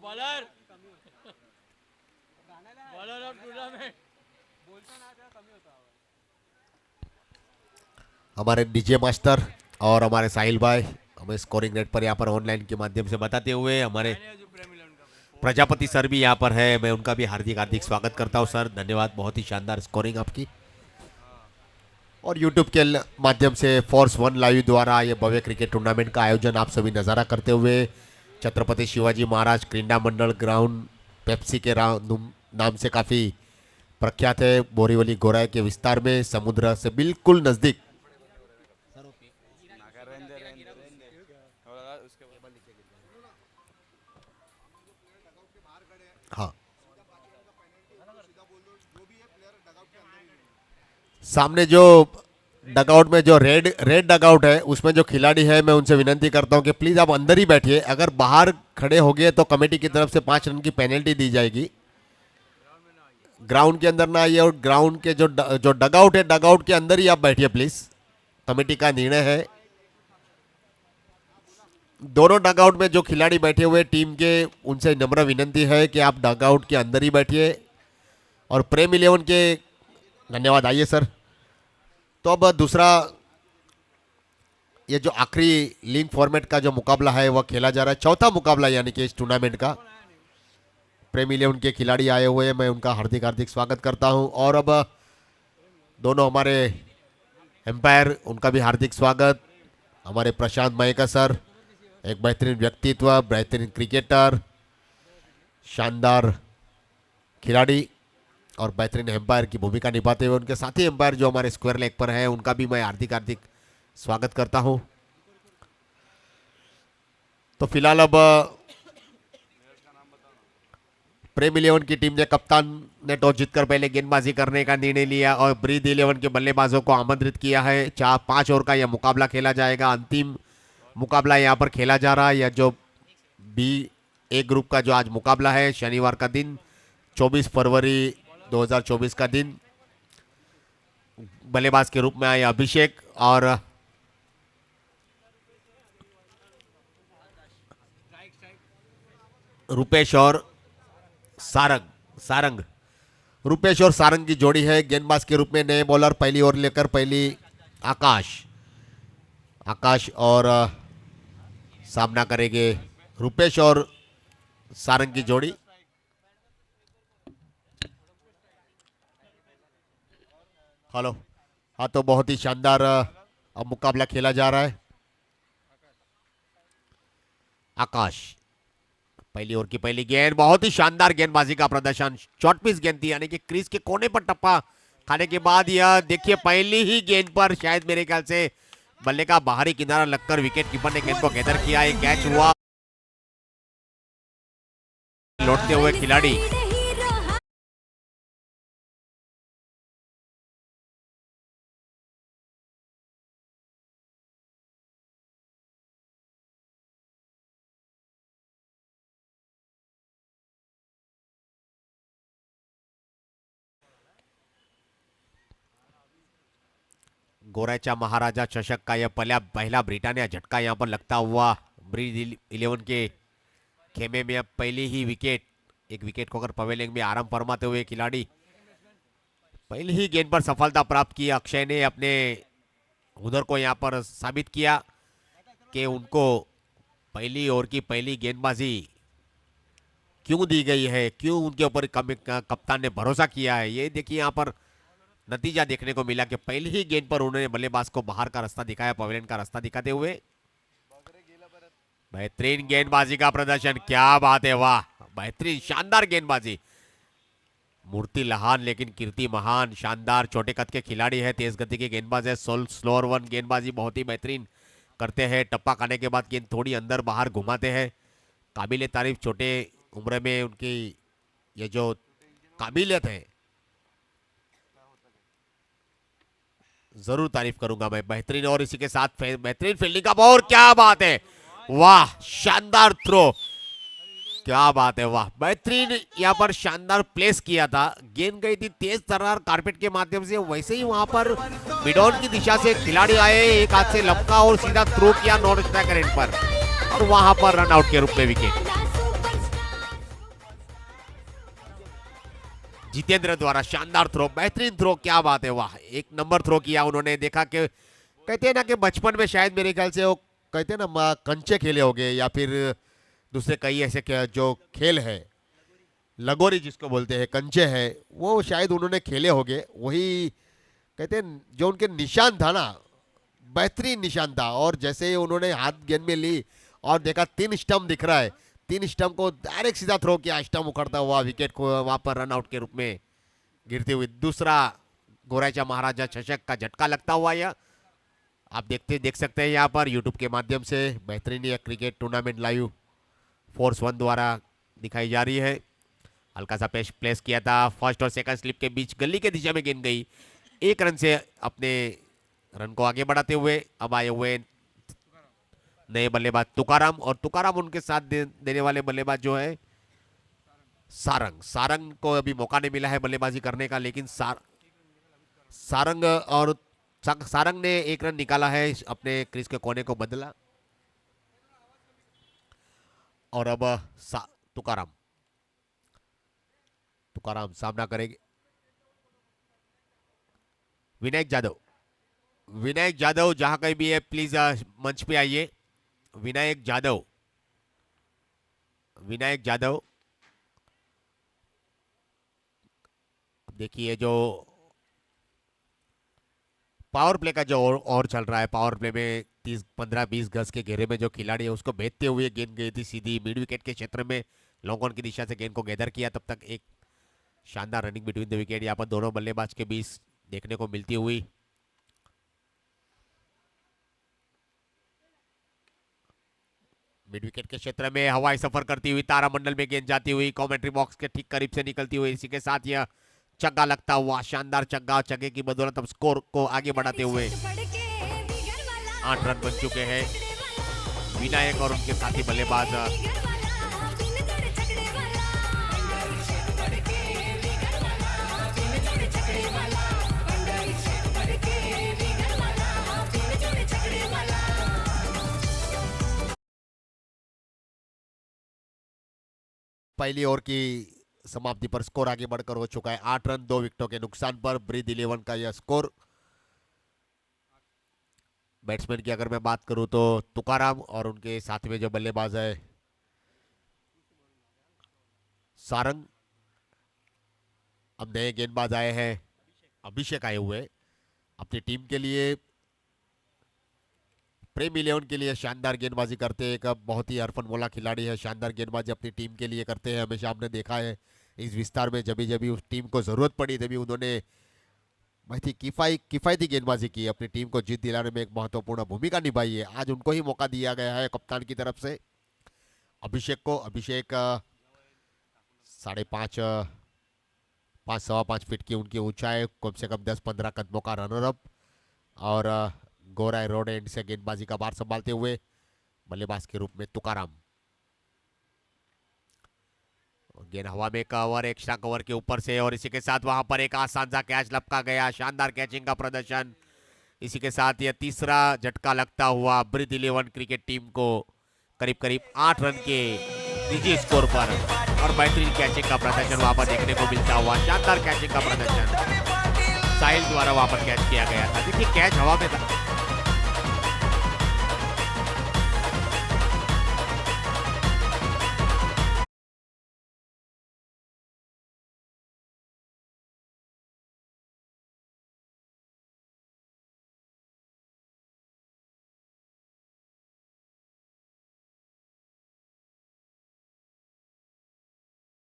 Bowler bowler of tournament हमारे DJ master और हमारे साहिल भाई हमें स्कोरिंग रेट पर यहाँ पर ऑनलाइन के माध्यम से बताते हुए, हमारे प्रजापति सर भी यहाँ पर है, मैं उनका भी हार्दिक हार्दिक स्वागत करता हूँ सर, धन्यवाद, बहुत ही शानदार स्कोरिंग आपकी। और यूट्यूब के माध्यम से फोर्स वन लाइव द्वारा ये भव्य क्रिकेट टूर्नामेंट का आयोजन आप सभी नज़ारा करते हुए छत्रपति शिवाजी महाराज क्रीडा मंडल ग्राउंड पेप्सी के नाम से काफ़ी प्रख्यात है, बोरीवली गोराई के विस्तार में समुद्र से बिल्कुल नज़दीक। हाँ, सामने जो डगआउट में जो रेड डगआउट है उसमें जो खिलाड़ी है, मैं उनसे विनती करता हूं कि प्लीज आप अंदर ही बैठिए, अगर बाहर खड़े हो गए तो कमेटी की तरफ से 5 रन की पेनल्टी दी जाएगी। ग्राउंड के अंदर ना आइए और ग्राउंड के जो डगआउट है डगआउट के अंदर ही आप बैठिए प्लीज, कमेटी का निर्णय है। दोनों डगआउट में जो खिलाड़ी बैठे हुए टीम के, उनसे नम्र विनंती है कि आप डगआउट के अंदर ही बैठिए। और प्रेम 11 के धन्यवाद, आइए सर। तो अब दूसरा, ये जो आखिरी लीग फॉर्मेट का जो मुकाबला है वह खेला जा रहा है, चौथा मुकाबला यानी कि इस टूर्नामेंट का। प्रेम 11 के खिलाड़ी आए हुए हैं, मैं उनका हार्दिक हार्दिक स्वागत करता हूं। और अब दोनों हमारे एम्पायर, उनका भी हार्दिक स्वागत। हमारे प्रशांत मयेकर सर, एक बेहतरीन व्यक्तित्व, बेहतरीन क्रिकेटर, शानदार खिलाड़ी और बेहतरीन एम्पायर की भूमिका निभाते हुए उनके साथी एम्पायर जो हमारे स्क्वायर लेग पर है, उनका भी मैं हार्दिक हार्दिक स्वागत करता हूं। तो फिलहाल अब प्रेम 11 की टीम ने, कप्तान ने टॉस जीतकर पहले गेंदबाजी करने का निर्णय लिया और ब्रीद 11 के बल्लेबाजों को आमंत्रित किया है। 5 ओवर का यह मुकाबला खेला जाएगा, अंतिम मुकाबला यहाँ पर खेला जा रहा है। यह जो बी ए ग्रुप का जो आज मुकाबला है, शनिवार का दिन 24 फरवरी 2024 का दिन। बल्लेबाज के रूप में आए अभिषेक और रुपेश और सारंग रुपेश और सारंग की जोड़ी है। गेंदबाज के रूप में नए बॉलर पहली ओवर लेकर पहली आकाश और सामना करेंगे रुपेश और सारंग की जोड़ी। हेलो, हाँ, तो बहुत ही शानदार अब मुकाबला खेला जा रहा है। आकाश, पहली ओवर की पहली गेंद, बहुत ही शानदार गेंदबाजी का प्रदर्शन, शॉर्ट पिच गेंद थी, यानी कि क्रीज के कोने पर टप्पा खाने के बाद यह देखिए पहली ही गेंद पर शायद मेरे ख्याल से बल्ले का बाहरी किनारा लगकर विकेट कीपर ने गेंद को गैदर किया, एक कैच हुआ। लौटते हुए खिलाड़ी गोऱ्याच्या महाराजा चषक का यह पहला ब्रिटानिया झटका यहां पर लगता हुआ ब्रीज 11 के खेमे में अब पहली ही विकेट, एक विकेट खोकर पवेलियन में आराम फरमाते हुए खिलाड़ी पहली ही गेंद पर सफलता प्राप्त की। अक्षय ने अपने हुनर को यहां पर साबित किया कि उनको पहली ओवर की पहली गेंदबाजी क्यों दी गई है, क्यों उनके ऊपर कप्तान ने भरोसा किया है। ये देखिए यहां पर नतीजा देखने को मिला कि पहली ही गेंद पर उन्होंने बल्लेबाज को बाहर का रास्ता दिखाया, पवेलियन का रास्ता दिखाते हुए। बेहतरीन गेंदबाजी का प्रदर्शन, क्या बात है, वाह, बेहतरीन शानदार गेंदबाजी। मूर्ति लहान लेकिन कीर्ति महान, शानदार छोटे कद के खिलाड़ी है, तेज गति के गेंदबाज है। स्लोअर वन गेंदबाजी बहुत ही बेहतरीन करते हैं, टप्पा खाने के बाद गेंद थोड़ी अंदर बाहर घुमाते हैं। काबिल तारीफ, छोटे उम्र में उनकी ये जो काबिलियत है जरूर तारीफ करूंगा मैं, बेहतरीन। और इसी के साथ बेहतरीन फील्डिंग का बॉल, क्या बात है, वाह, शानदार थ्रो, क्या बात है, वाह, बेहतरीन यहाँ पर शानदार प्लेस किया था। गेंद गई थी तेज तर्रार कारपेट के माध्यम से, वैसे ही वहां पर मिडॉन की दिशा से खिलाड़ी आए, एक हाथ से लपका और सीधा थ्रो किया नॉन स्ट्राइकर एंड पर, और वहां पर रन आउट के रूप में विकेट। जितेंद्र द्वारा शानदार थ्रो, बेहतरीन थ्रो, क्या बात है, वाह, एक नंबर थ्रो किया उन्होंने। देखा कि कहते हैं ना कि बचपन में शायद मेरे ख्याल से वो कहते हैं ना कंचे खेले होंगे या फिर दूसरे कई ऐसे जो खेल है, लगोरी जिसको बोलते हैं, कंचे है, वो शायद उन्होंने खेले होंगे। वही कहते हैं जो उनके निशान था ना, बेहतरीन निशान था। और जैसे ही उन्होंने हाथ गेंद में ली और देखा 3 स्टंप दिख रहा है, 3 स्टंप को डायरेक्ट सीधा थ्रो किया, स्टंप उखड़ता हुआ विकेट को वहां पर रन आउट के रूप में गिरती हुई। दूसरा गोराचा महाराजा चषक का झटका लगता हुआ यह आप देख सकते हैं यहाँ पर यूट्यूब के माध्यम से। बेहतरीन यह क्रिकेट टूर्नामेंट लाइव फोर्स 1 द्वारा दिखाई जा रही है। हल्का सा प्लेस किया था, फर्स्ट और सेकंड स्लिप के बीच गली के दिशा में गेंद गई, 1 रन से अपने रन को आगे बढ़ाते हुए अब आए हुए नए बल्लेबाज तुकाराम, और तुकाराम उनके साथ देने वाले बल्लेबाज जो है सारंग को अभी मौका नहीं मिला है बल्लेबाजी करने का, लेकिन सारंग ने 1 रन निकाला है, अपने क्रीज के कोने को बदला। और अब तुकाराम सामना करेंगे विनायक जाधव जहां कहीं भी है प्लीज मंच पे आइए। विनायक जाधव देखिए जो पावर प्ले का जो और चल रहा है, पावर प्ले में 15-20 गज के घेरे में जो खिलाड़ी है उसको भेजते हुए गेंद गई थी सीधी मिड विकेट के क्षेत्र में, लॉन्ग ऑन की दिशा से गेंद को गैदर किया। तब तक एक शानदार रनिंग बिटवीन द विकेट यहाँ पर दोनों बल्लेबाज के बीच देखने को मिलती हुई। मिड विकेट के क्षेत्र में हवाई सफर करती हुई तारामंडल में गेंद जाती हुई कमेंट्री बॉक्स के ठीक करीब से निकलती हुई, इसी के साथ यह चग्गा लगता हुआ, शानदार चग्गा, चग्गे की बदौलत अब स्कोर को आगे बढ़ाते हुए 8 रन बन चुके हैं। विनायक और उनके साथी बल्लेबाज पहली ओवर की समाप्ति पर स्कोर आगे बढ़कर हो चुका है 8 रन 2 विकेटों के नुकसान पर। ब्रीद 11 का यह स्कोर। बैट्समैन की अगर मैं बात करूं तो तुकाराम और उनके साथ में जो बल्लेबाज है सारंग। अब नए गेंदबाज आए हैं, अभिषेक आए हुए अपनी टीम के लिए, प्रेम 11 के लिए शानदार गेंदबाजी करते हैं। एक बहुत ही अरफन खिलाड़ी है, शानदार गेंदबाजी अपनी टीम के लिए करते हैं। हमेशा हमने देखा है इस विस्तार में जब भी उस टीम को जरूरत पड़ी तभी उन्होंने बहुत ही किफायती गेंदबाजी की, अपनी टीम को जीत दिलाने में एक महत्वपूर्ण भूमिका निभाई है। आज उनको ही मौका दिया गया है कप्तान की तरफ से अभिषेक को। अभिषेक 5.5 फीट की उनकी ऊंचाई, कम से कम 10-15 कदमों का रनर अप, और गोराई रोड एंड से गेंदबाजी का बार संभालते हुए बल्लेबाज के रूप में तुकाराम। गेंद हवा में कवर, एक्स्ट्रा कवर के ऊपर से, और इसी के साथ वहां पर एक आसान सा कैच लपका गया, शानदार कैचिंग का प्रदर्शन। इसी के साथ यह तीसरा झटका लगता हुआ ब्रीद 11 क्रिकेट टीम को करीब करीब 8 रन के निजी स्कोर पर, और बेहतरीन कैचिंग का प्रदर्शन वहां पर देखने को मिलता हुआ। शानदार कैचिंग का प्रदर्शन साहिल द्वारा वहां पर कैच किया गया था। देखिए कैच हवा में था,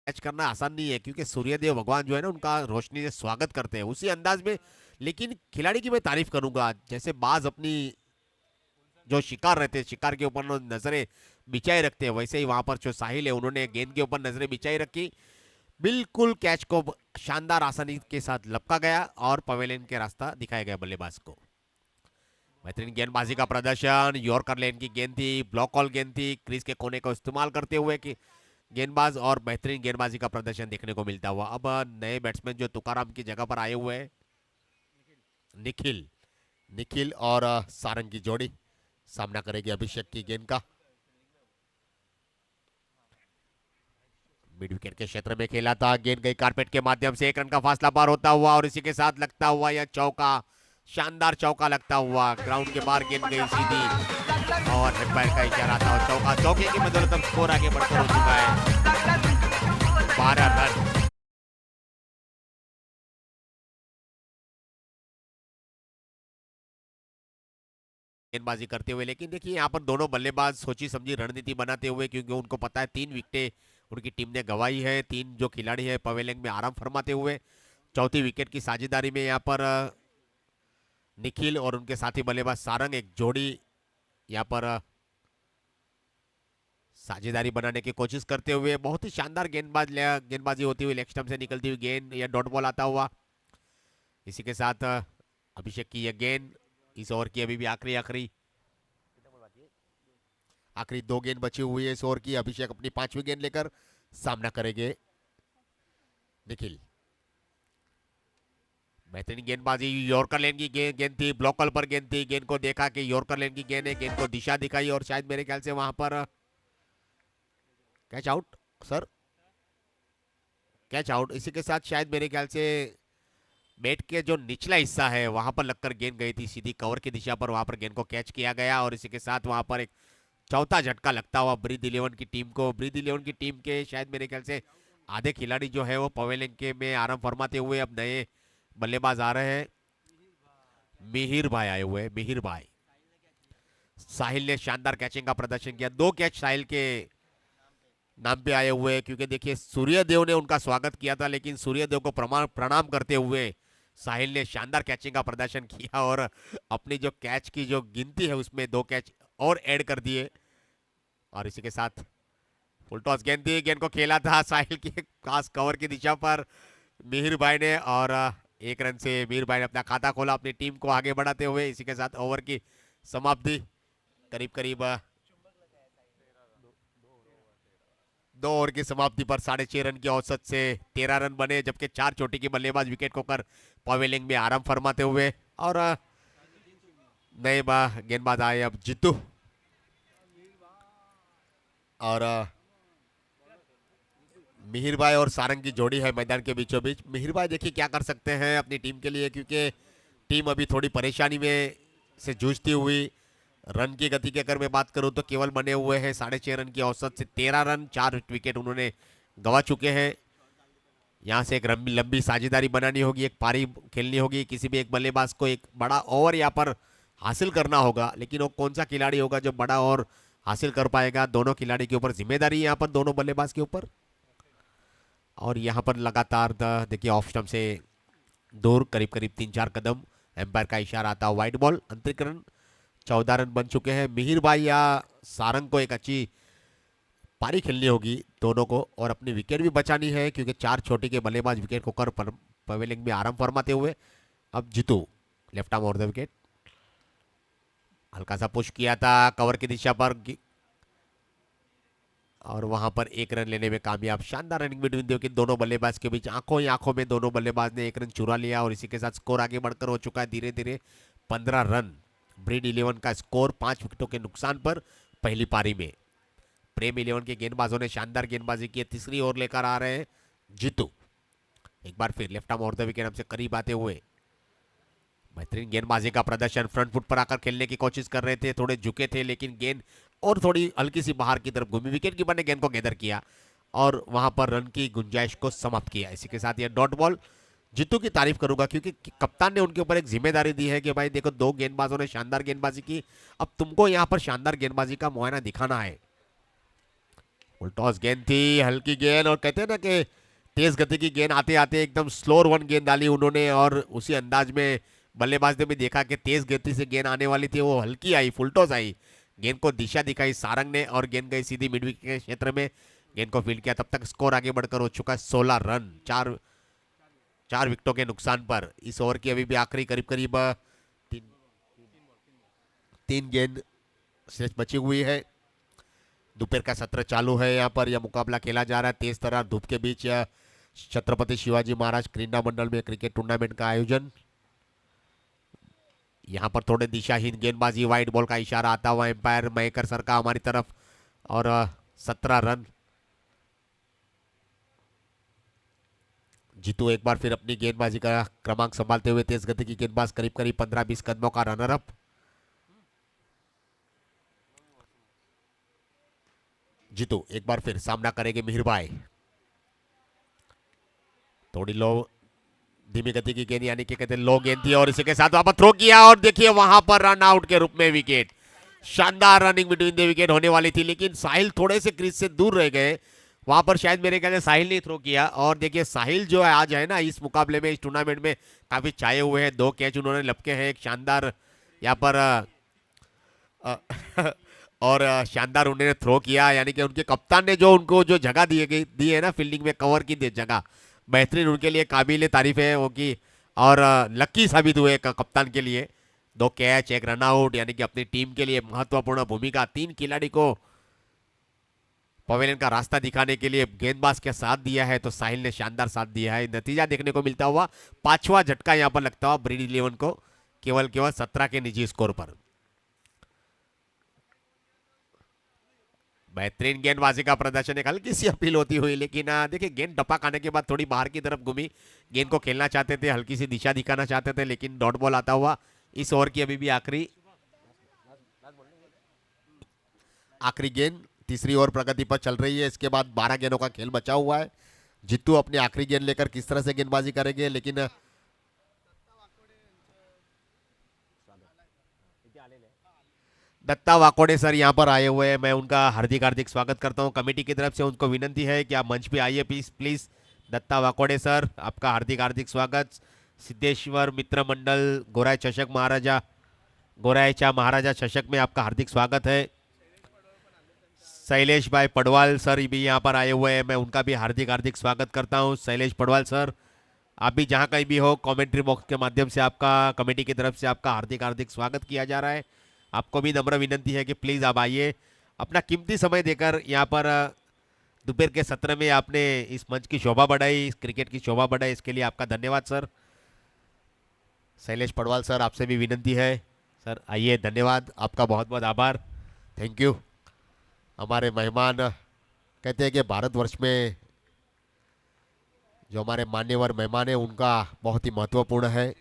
कैच करना आसान नहीं है क्योंकि सूर्यदेव भगवान जो है ना उनका रोशनी से स्वागत करते हैं उसी अंदाज में। लेकिन खिलाड़ी की मैं तारीफ करूंगा, जैसे बाज अपनी जो शिकार रहते हैं शिकार के ऊपर नजरें बिछाए रखते हैं, वैसे ही वहां पर जो साहिल है उन्होंने गेंद के ऊपर नजरें बिछाई रखी, बिल्कुल कैच को शानदार आसानी के साथ लपका गया और पवेलियन के रास्ता दिखाया गया बल्लेबाज को। बेहतरीन गेंदबाजी का प्रदर्शन, यॉर्कर लेन की गेंद थी, ब्लॉक कॉल गेंद थी, क्रीज के कोने को इस्तेमाल करते हुए कि गेंदबाज, और बेहतरीन गेंदबाजी का प्रदर्शन देखने को मिलता हुआ। अब नए बैट्समैन जो तुकाराम की जगह पर आए हुए हैं निखिल और सारंग की जोड़ी सामना करेगी अभिषेक की गेंद का। मिड विकेट के क्षेत्र में खेला था, गेंद गई कारपेट के माध्यम से, 1 रन का फासला पार होता हुआ और इसी के साथ लगता हुआ यह चौका, शानदार चौका लगता हुआ, ग्राउंड के बाहर गेंद गई सीधी और एम्पायर का इशारा था और चौका। चौके की बदौलत अब स्कोर आगे बढ़कर हो चुका है 12 रन। गेंदबाजी करते हुए, लेकिन देखिए यहाँ पर दोनों बल्लेबाज सोची समझी रणनीति बनाते हुए, क्योंकि उनको पता है 3 विकेटें उनकी टीम ने गंवाई है। 3 जो खिलाड़ी है पवेलियन में आराम फरमाते हुए, चौथी विकेट की साझेदारी में यहाँ पर निखिल और उनके साथी बल्लेबाज सारंग एक जोड़ी यहाँ पर साझेदारी बनाने की कोशिश करते हुए, बहुत ही शानदार गेंदबाजी होती हुई, लेग स्टंप से निकलती हुई गेंद या डॉट बॉल आता हुआ। इसी के साथ अभिषेक की यह गेंद, इस ओवर की अभी भी आखिरी 2 गेंद बची हुई है इस ओवर की। अभिषेक अपनी 5वीं गेंद लेकर सामना करेंगे निखिल। बेहतरीन गेंदबाजी, यॉर्कर लेन की गेंद थी, ब्लॉकल पर गेंद थी, गेंद को देखा कि यॉर्कर लेन की गेंद है, गेंद को दिशा दिखाई और शायद मेरे ख्याल से वहां पर catch out, sir catch out. इसी के साथ शायद मेरे ख्याल से बैट के जो निचला हिस्सा है वहां पर लगकर गेंद गई थी सीधी कवर की दिशा पर, वहां पर गेंद को कैच किया गया और इसी के साथ वहां पर एक चौथा झटका लगता हुआ ब्रीद 11 की टीम को। ब्रीद 11 की टीम के शायद मेरे ख्याल से आधे खिलाड़ी जो है वो पवेलियन के में आराम फरमाते हुए अब नए बल्लेबाज आ रहे हैं। मिहिर भाई आए हुए, मिहिर भाई। साहिल ने शानदार कैचिंग का प्रदर्शन किया, 2 कैच साहिल के नाम पे आए हुए हैं, क्योंकि देखिए सूर्यदेव ने उनका स्वागत किया था, लेकिन सूर्यदेव को प्रणाम करते हुए साहिल ने शानदार कैचिंग का प्रदर्शन किया और अपनी जो कैच की जो गिनती है उसमें 2 कैच और ऐड कर दिए। और इसी के साथ फुल टॉस गेंद थी, गेंद को खेला था साहिल के खास कवर की दिशा पर मिहिर भाई ने और 1 रन से मिहिर भाई ने अपना खाता खोला, अपनी टीम को आगे बढ़ाते हुए। इसी के साथ ओवर की समाप्ति, करीब 2 ओवर की समाप्ति पर 6.5 रन की औसत से 13 रन बने, जबकि 4 चोटी के बल्लेबाज विकेट खोकर पवेलियन में आराम फरमाते हुए। और नए गेंदबाज आए अब जीतू और मिहिर भाई और सारंग की जोड़ी है मैदान के बीचों बीच। मिहिर भाई देखिए क्या कर सकते हैं अपनी टीम के लिए, क्योंकि टीम अभी थोड़ी परेशानी में से जूझती हुई। रन की गति की अगर मैं बात करूं तो केवल बने हुए हैं 6.5 रन की औसत से 13 रन, 4 विकेट उन्होंने गंवा चुके हैं। यहां से एक लंबी साझेदारी बनानी होगी, एक पारी खेलनी होगी, किसी भी एक बल्लेबाज को एक बड़ा ओवर यहाँ पर हासिल करना होगा, लेकिन वो कौन सा खिलाड़ी होगा जो बड़ा ओवर हासिल कर पाएगा। दोनों खिलाड़ी के ऊपर जिम्मेदारी यहाँ पर, दोनों बल्लेबाज के ऊपर। और यहाँ पर लगातार देखिए ऑफ स्टंप से दूर करीब 3-4 कदम, एम्पायर का इशारा आता, वाइड बॉल, अंतरिक रन, 14 रन बन चुके हैं। मिहिर भाई या सारंग को एक अच्छी पारी खेलनी होगी दोनों को और अपनी विकेट भी बचानी है, क्योंकि 4 छोटे के बल्लेबाज विकेट खोकर पवेलियन में आराम फरमाते हुए। अब Jeetu left arm over the wicket, हल्का सा पुश किया था कवर की दिशा पर और वहां पर 1 रन लेने में कामयाब। शानदार रनिंग बिटवीन द विकेट, दोनों बल्लेबाज के बीच आंखों ही आंखों में दोनों बल्लेबाज ने 1 रन चुरा लिया और इसी के साथ स्कोर आगे बढ़कर हो चुका है धीरे धीरे 15 रन। ब्रीड 11 का स्कोर 5 विकेटों के नुकसान पर पहली पारी में। प्रेम 11 के गेंदबाजों ने शानदार गेंदबाजी की, तीसरी ओवर लेकर आ रहे हैं जीतू। एक बार फिर left arm over the wicket हमसे करीब आते हुए बेहतरीन गेंदबाजी का प्रदर्शन, फ्रंट फुट पर आकर खेलने की कोशिश कर रहे थे, थोड़े झुके थे लेकिन गेंद और थोड़ी हल्की सी बाहर की तरफ घूमी, विकेट कीपर ने गेंद को गैदर किया और वहां पर रन की गुंजाइश को समाप्त किया। इसी के साथ यह डॉट बॉल। जीतू की तारीफ करूंगा क्योंकि कप्तान ने उनके ऊपर एक जिम्मेदारी दी है कि भाई देखो 2 गेंदबाजों ने शानदार गेंदबाजी की, अब तुमको यहां पर शानदार गेंदबाजी का मुआयना दिखाना है। फुल टॉस गेंद थी, हल्की गेंद और कहते हैं ना कि तेज गति की गेंद आते आते एकदम स्लोर 1 गेंद डाली उन्होंने और उसी अंदाज में बल्लेबाज ने भी देखा कि तेज गति से गेंद आने वाली थी, वो हल्की आई, फुल टॉस आई, गेंद को दिशा दिखाई सारंग ने और गेंद गई सीधी मिड विकेट के क्षेत्र में, गेंद को फील्ड किया। तब तक स्कोर आगे बढ़कर हो चुका है 16 रन, 4 विकेटों के नुकसान पर। इस ओवर की अभी भी आखिरी करीब 3 गेंद शेष बची हुई है। दोपहर का सत्र चालू है, यहाँ पर यह मुकाबला खेला जा रहा है तेज तरार धूप के बीच। छत्रपति शिवाजी महाराज क्रीडा मंडल में क्रिकेट टूर्नामेंट का आयोजन। यहाँ पर थोड़े दिशाहीन गेंदबाजी, वाइड बॉल का इशारा आता हुआ एम्पायर मयकर सर का हमारी तरफ और 17 रन। जीतू एक बार फिर अपनी गेंदबाजी का क्रमांक संभालते हुए तेज गति की गेंदबाज, करीब करीब 15-20 कदमों का रनर अप। जीतू एक बार फिर सामना करेंगे मिहिर भाई। थोड़ी लो धीमी गति की गेंद, यानी कि कहते हैं लो गेंद थी, और इसी के साथ वहां पर थ्रो किया और देखिए वहां पर रन आउट के रूप में विकेट। शानदार रनिंग बिटवीन द विकेट होने वाली थी, लेकिन साहिल थोड़े से क्रीज से दूर रह गए। वहां पर शायद मेरे ख्याल से साहिल ने थ्रो किया। और देखिए साहिल जो है आज है ना इस मुकाबले में, इस टूर्नामेंट में काफी छाए हुए हैं। 2 कैच उन्होंने लपके हैं, एक शानदार यहाँ पर अ, और शानदार उन्होंने थ्रो किया, यानी कि उनके कप्तान ने जो उनको जो जगह दी है ना फील्डिंग में, कवर की जगह बेहतरीन, उनके लिए काबिल तारीफ है वो की। और लक्की साबित हुए कप्तान के लिए। 2 कैच, 1 रन आउट, यानी कि अपनी टीम के लिए महत्वपूर्ण भूमिका। 3 खिलाड़ी को पवेलियन का रास्ता दिखाने के लिए गेंदबाज के साथ दिया है, तो साहिल ने शानदार साथ दिया है। नतीजा देखने को मिलता हुआ 5वां झटका यहां पर लगता हुआ ब्रीड 11 को, केवल 17 के निजी स्कोर पर। बेहतरीन गेंदबाजी का प्रदर्शन, एक हल्की सी अपील होती हुई, लेकिन देखिए गेंद टपा खाने के बाद थोड़ी बाहर की तरफ घूमी। गेंद को खेलना चाहते थे, हल्की सी दिशा दिखाना चाहते थे, लेकिन डॉट बॉल आता हुआ इस ओवर की अभी भी आखिरी गेंद। तीसरी ओवर प्रगति पर चल रही है, इसके बाद 12 गेंदों का खेल बचा हुआ है। जित्तू अपनी आखिरी गेंद लेकर किस तरह से गेंदबाजी करेंगे, लेकिन दत्ता वाकोडे सर यहाँ पर आए हुए हैं, मैं उनका हार्दिक हार्दिक स्वागत करता हूँ। कमेटी की तरफ से उनको विनंती है कि आप मंच पे आइए please please. Datta Wakode sir, आपका हार्दिक हार्दिक स्वागत। सिद्धेश्वर मित्र मंडल गोराई चषक महाराजा, गोराईचा महाराजा चषक में आपका हार्दिक स्वागत है। शैलेश भाई पडवाल सर भी यहाँ पर आए हुए हैं, मैं उनका भी हार्दिक हार्दिक स्वागत करता हूँ। शैलेश पडवाल सर, आप भी जहाँ कहीं भी हो, कमेंट्री बॉक्स के माध्यम से आपका, कमेटी की तरफ से आपका हार्दिक हार्दिक स्वागत किया जा रहा है। आपको भी नम्र विनंती है कि प्लीज़ आप आइए, अपना कीमती समय देकर यहाँ पर दोपहर के सत्र में आपने इस मंच की शोभा बढ़ाई, इस क्रिकेट की शोभा बढ़ाई, इसके लिए आपका धन्यवाद सर। शैलेश पडवाल सर, आपसे भी विनंती है सर, आइए। धन्यवाद, आपका बहुत बहुत आभार, थैंक यू। हमारे मेहमान, कहते हैं कि भारतवर्ष में जो हमारे मान्यवर मेहमान हैं उनका बहुत ही महत्वपूर्ण है।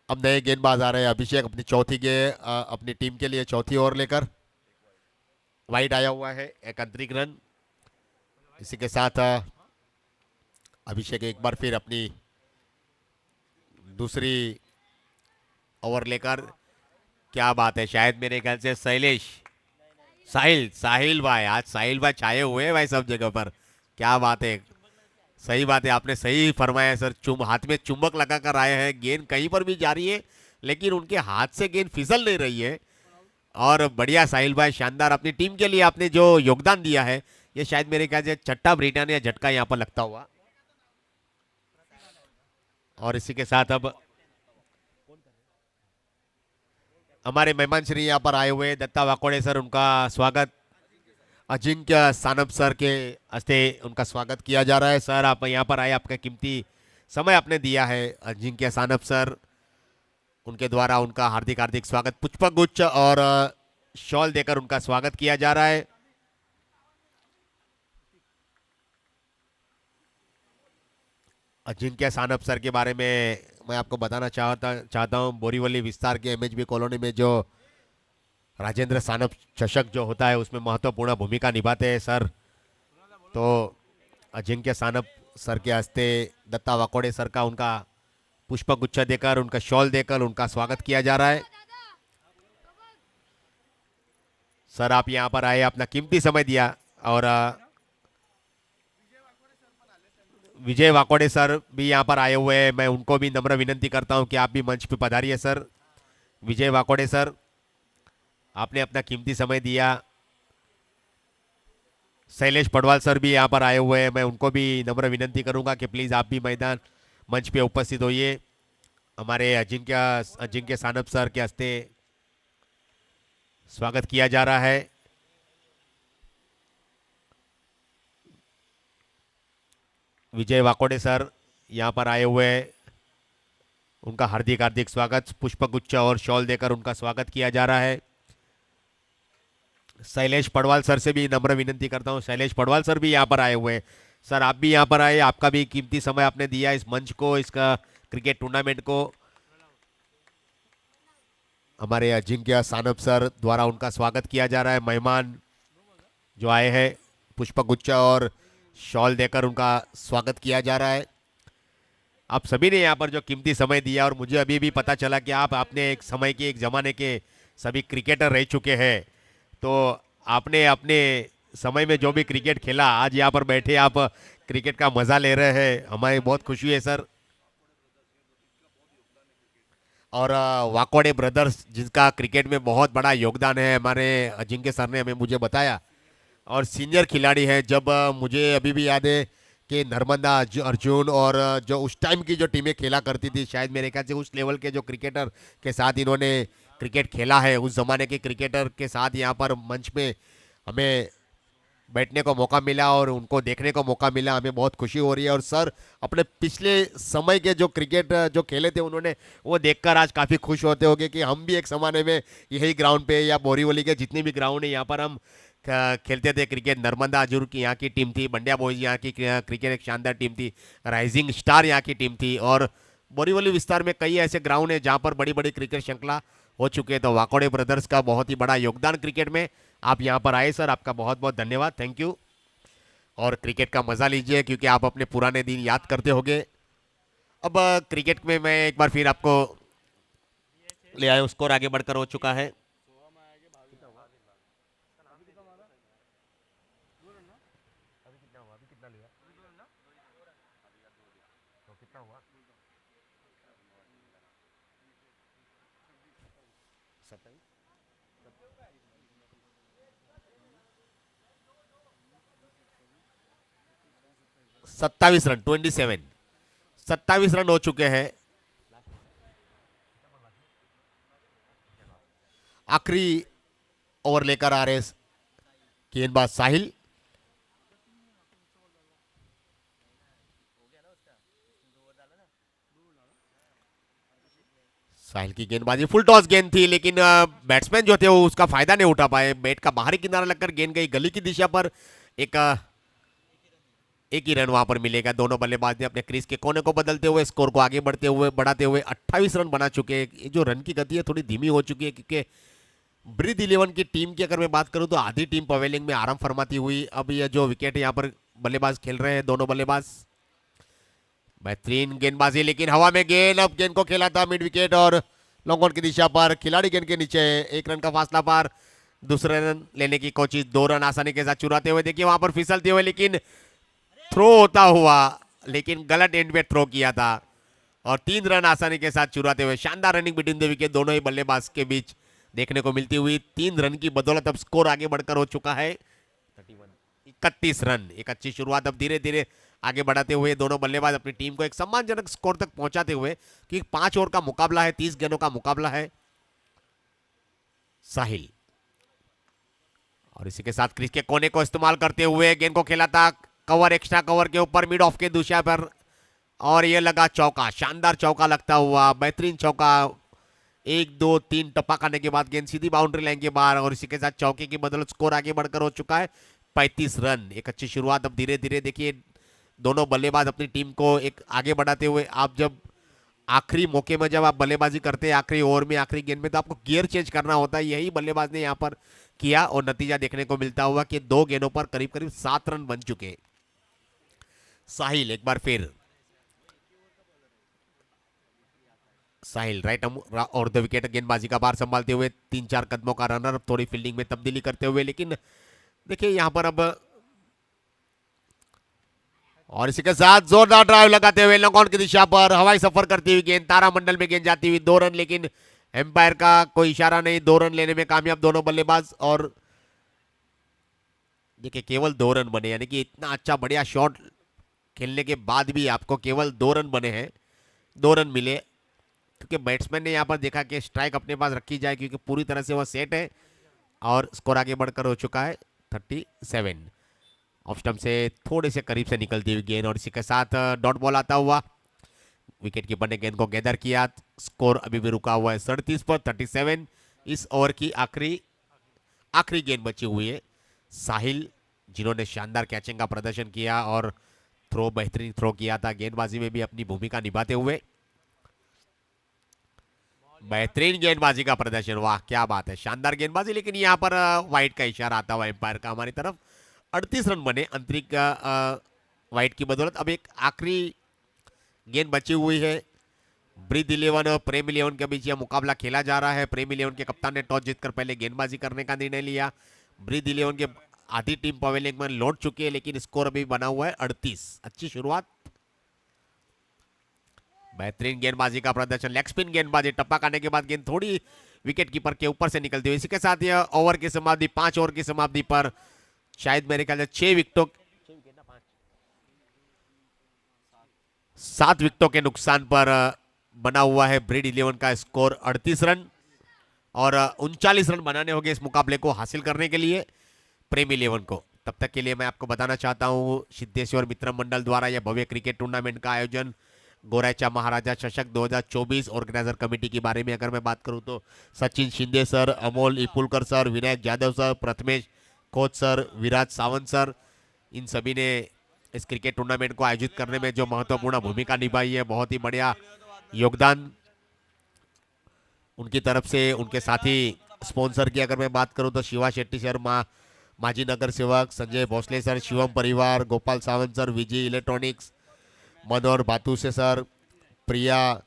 अब नए गेंदबाज आ रहे हैं। अभिषेक अपनी चौथी अपनी टीम के लिए चौथी ओवर लेकर, वाइड आया हुआ है, एक अंतरिक रन। इसी के साथ अभिषेक एक बार फिर अपनी दूसरी ओवर लेकर, क्या बात है, शायद मेरे ख्याल से शैलेश, साहिल साहिल भाई, आज साहिल भाई छाए हुए हैं भाई सब जगह पर, क्या बात है। सही बात है, आपने सही फरमाया सर। हाथ में चुंबक लगा कर आए हैं, गेंद कहीं पर भी जा रही है, लेकिन उनके हाथ से गेंद फिसल नहीं रही है। और बढ़िया साहिल भाई, शानदार, अपनी टीम के लिए आपने जो योगदान दिया है, ये शायद मेरे ख्याल से 6ठा ब्रिटानिया झटका यहाँ पर लगता हुआ। और इसी के साथ अब हमारे मेहमान श्री यहाँ पर आए हुए दत्ता वाकोड़े सर, उनका स्वागत अजिंक्य सानप सर के हस्ते उनका स्वागत किया जा रहा है। सर आप यहाँ पर आए, आपका कीमती समय आपने दिया है। अजिंक्य सानप सर, उनके द्वारा उनका हार्दिक हार्दिक स्वागत, पुष्पगुच्छ और शॉल देकर उनका स्वागत किया जा रहा है। अजिंक्य सानप सर के बारे में मैं आपको बताना चाहता हूँ, बोरीवली विस्तार के एमएचबी कॉलोनी में जो राजेंद्र सानप चषक जो होता है उसमें महत्वपूर्ण भूमिका निभाते हैं सर। तो अजिंक्य सानप सर के हस्ते दत्ता वाकोड़े सर का उनका पुष्पगुच्छ देकर, उनका शॉल देकर उनका स्वागत किया जा रहा है। सर आप यहाँ पर आए, अपना कीमती समय दिया। और विजय वाकोड़े सर भी यहाँ पर आए हुए हैं, मैं उनको भी नम्र विनंती करता हूँ कि आप भी मंच पे पधारिए सर। विजय वाकोड़े सर, आपने अपना कीमती समय दिया। शैलेश पडवाल सर भी यहाँ पर आए हुए हैं, मैं उनको भी नम्र विनंती करूंगा कि प्लीज़ आप भी मैदान मंच पे उपस्थित होइए। हमारे अजिंक्य सानप सर के हस्ते स्वागत किया जा रहा है। विजय वाकोड़े सर यहाँ पर आए हुए हैं। उनका हार्दिक हार्दिक स्वागत, पुष्प गुच्छ और शॉल देकर उनका स्वागत किया जा रहा है। शैलेश पडवाल सर से भी नम्र विनंती करता हूं, शैलेश पडवाल सर भी यहाँ पर आए हुए हैं। सर आप भी यहाँ पर आए, आपका भी कीमती समय आपने दिया इस मंच को, इसका क्रिकेट टूर्नामेंट को। हमारे अजिंक्य सानप सर द्वारा उनका स्वागत किया जा रहा है। मेहमान जो आए हैं पुष्प गुच्छ और शॉल देकर उनका स्वागत किया जा रहा है। आप सभी ने यहाँ पर जो कीमती समय दिया, और मुझे अभी भी पता चला कि आप आपने एक समय के, एक जमाने के सभी क्रिकेटर रह चुके हैं, तो आपने अपने समय में जो भी क्रिकेट खेला, आज यहाँ पर बैठे आप क्रिकेट का मजा ले रहे हैं, हमारी बहुत खुशी है सर। और वाकोड़े ब्रदर्स जिसका क्रिकेट में बहुत बड़ा योगदान है, हमारे अजिंक्य सर ने हमें मुझे बताया, और सीनियर खिलाड़ी है। जब मुझे अभी भी याद है कि नर्मदा अर्जुन और जो उस टाइम की जो टीमें खेला करती थी, शायद मेरे ख्याल से उस लेवल के जो क्रिकेटर के साथ इन्होंने क्रिकेट खेला है, उस ज़माने के क्रिकेटर के साथ यहाँ पर मंच में हमें बैठने को मौका मिला और उनको देखने को मौका मिला, हमें बहुत खुशी हो रही है। और सर अपने पिछले समय के जो क्रिकेट जो खेले थे उन्होंने, वो देखकर आज काफ़ी खुश होते होंगे कि हम भी एक ज़माने में यही ग्राउंड पे या बोरीवली के जितने भी ग्राउंड है यहाँ पर हम खेलते थे क्रिकेट। नर्मदा अजूर की यहाँ की टीम थी, बंडिया बॉयज यहाँ की क्रिकेट एक शानदार टीम थी, राइजिंग स्टार यहाँ की टीम थी, और बोरीवली विस्तार में कई ऐसे ग्राउंड है जहाँ पर बड़ी बड़ी क्रिकेट श्रृंखला हो चुके हैं। तो वाकोड़े ब्रदर्स का बहुत ही बड़ा योगदान क्रिकेट में, आप यहाँ पर आए सर, आपका बहुत बहुत धन्यवाद, थैंक यू। और क्रिकेट का मजा लीजिए क्योंकि आप अपने पुराने दिन याद करते होंगे। अब क्रिकेट में मैं एक बार फिर आपको ले आया, स्कोर आगे बढ़कर हो चुका है। सत्ताईस रन, 27, 27 रन हो चुके हैं। आखिरी ओवर लेकर आ रहे गेंदबाज साहिल। साहिल की गेंदबाजी फुल टॉस गेंद थी, लेकिन बैट्समैन जो थे वो उसका फायदा नहीं उठा पाए। बैट का बाहरी किनारा लगकर गेंद गई गली की दिशा पर। एक ही रन वहां पर मिलेगा। दोनों बल्लेबाज ने अपने क्रीज के कोने को बदलते हुए स्कोर को आगे बढ़ाते हुए 28 रन बना चुके हैं। ये जो रन की गति है थोड़ी धीमी हो चुकी है, क्योंकि ब्रिज 11 की टीम की अगर मैं बात करूं तो आधी टीम पवेलिंग में आराम फरमाती हुई। अब ये जो विकेट है यहाँ पर बल्लेबाज खेल रहे हैं, दोनों बल्लेबाज बेहतरीन गेंदबाजी, लेकिन हवा में गेंद, अब गेंद को खेला था मिड विकेट और लॉन्ग ऑन की दिशा पर। खिलाड़ी गेंद के नीचे, एक रन का फासला पार, दूसरे रन लेने की कोशिश, 2 रन आसानी के साथ चुराते हुए, देखिए वहां पर फिसलते हुए, लेकिन थ्रो होता हुआ, लेकिन गलत एंड पे थ्रो किया था, और 3 रन आसानी के साथ चुराते हुए। शानदार रनिंग बिटवीन द विकेट दोनों ही बल्लेबाज के बीच देखने को मिलती हुई। 3 रन की बदौलत अब स्कोर आगे बढ़कर हो चुका है 31 रन। एक अच्छी शुरुआत अब धीरे धीरे आगे बढ़ाते हुए दोनों बल्लेबाज अपनी टीम को एक सम्मानजनक स्कोर तक पहुंचाते हुए, कि 5 ओवर का मुकाबला है, 30 गेंदों का मुकाबला है। साहिल, और इसी के साथ क्रीज के कोने को इस्तेमाल करते हुए गेंद को खेला था कवर, एक्स्ट्रा कवर के ऊपर मिड ऑफ के दिशा पर, और ये लगा चौका। शानदार चौका लगता हुआ, बेहतरीन चौका। 1 2 3 टप्पा खाने के बाद गेंद सीधी बाउंड्री लाइन के बाहर, और इसी के साथ चौके की बदौलत स्कोर आगे बढ़कर हो चुका है 35 रन। एक अच्छी शुरुआत अब धीरे धीरे देखिए दोनों बल्लेबाज अपनी टीम को एक आगे बढ़ाते हुए। आप जब आखिरी मौके में जब आप बल्लेबाजी करते हैं आखिरी ओवर में, आखिरी गेंद में, तो आपको गियर चेंज करना होता है। यही बल्लेबाज ने यहाँ पर किया, और नतीजा देखने को मिलता हुआ कि 2 गेंदों पर करीब करीब 7 रन बन चुके। साहिल एक बार फिर, साहिल राइट और द विकेट गेंदबाजी का बार संभालते हुए 3-4 कदमों का रनर, थोड़ी फील्डिंग में तब्दीली करते हुए, लेकिन देखिए यहां पर अब, और इसी के साथ जोरदार ड्राइव लगाते हुए लॉन्ग ऑन की दिशा पर हवाई सफर करती हुई गेंद, तारामंडल में गेंद जाती हुई, 2 रन, लेकिन एम्पायर का कोई इशारा नहीं, 2 रन लेने में कामयाब दोनों बल्लेबाज। और देखिए केवल 2 रन बने, यानी कि इतना अच्छा बढ़िया शॉट खेलने के बाद भी आपको केवल 2 रन बने हैं, 2 रन मिले, क्योंकि बैट्समैन ने यहाँ पर देखा कि स्ट्राइक अपने पास रखी जाए, क्योंकि पूरी तरह से वह सेट है, और स्कोर आगे बढ़कर हो चुका है 37। ऑफ स्टंप से थोड़े से करीब से निकलती हुई गेंद, और इसी के साथ डॉट बॉल आता हुआ विकेटकीपर ने गेंद को गैदर किया। स्कोर अभी भी रुका हुआ है 37 पर 37। इस ओवर की आखिरी गेंद बची हुई है। साहिल जिन्होंने शानदार कैचिंग का प्रदर्शन किया और बेहतरीन थ्रो किया था, गेंदबाजी में भी अपनी भूमिका निभाते हुए बेहतरीन गेंदबाजी का प्रदर्शन। वाह क्या बात है, शानदार गेंदबाजी। लेकिन यहाँ पर वाइड का इशारा आता हुआ एम्पायर का हमारी तरफ। 38 रन बने अंतरिक वाइड की बदौलत। अब एक आखिरी गेंद बची हुई है। ब्रिज 11 और प्रेम 11 के बीच यह मुकाबला खेला जा रहा है। प्रेम 11 के कप्तान ने टॉस जीतकर पहले गेंदबाजी करने का निर्णय लिया। ब्रिज 11 के आधी टीम पवेलियन में लौट चुकी है, लेकिन स्कोर अभी बना हुआ है 38। अच्छी शुरुआत, बेहतरीन गेंदबाजी का प्रदर्शन। लेग स्पिन गेंदबाजी, टप्पा खाने के बाद गेंद थोड़ी विकेट कीपर के ऊपर से निकलती हुई। इसी के साथ यह ओवर की समाप्ति, 5 ओवर की समाप्ति पर शायद मेरे ख्याल से 7 विकेटों के नुकसान पर बना हुआ है ब्रिड 11 का स्कोर 38 रन। और 39 रन बनाने होंगे इस मुकाबले को हासिल करने के लिए प्रेम 11 को। तब तक के लिए मैं आपको बताना चाहता हूं, सिद्धेश्वर मित्र मंडल द्वारा यह भव्य क्रिकेट टूर्नामेंट का आयोजन गोरैचा महाराजा चषक 2024 ऑर्गेनाइजर कमेटी के बारे में अगर मैं बात करूं तो Sachin Shinde sir, Amol Ipulkar sir, Vinayak Yadav sir, Prathamesh Khot sir, Viraj Sawant sir, इन सभी ने इस क्रिकेट टूर्नामेंट को आयोजित करने में जो महत्वपूर्ण भूमिका निभाई है, बहुत ही बढ़िया योगदान उनकी तरफ से। उनके साथी स्पॉन्सर की अगर मैं बात करूं तो शिवा शेट्टी सर, माजी नगर सेवक संजय भोसले सर, शिवम परिवार, Gopal Sawant sir, Vijay electronics, Manohar Batuse sir, Priya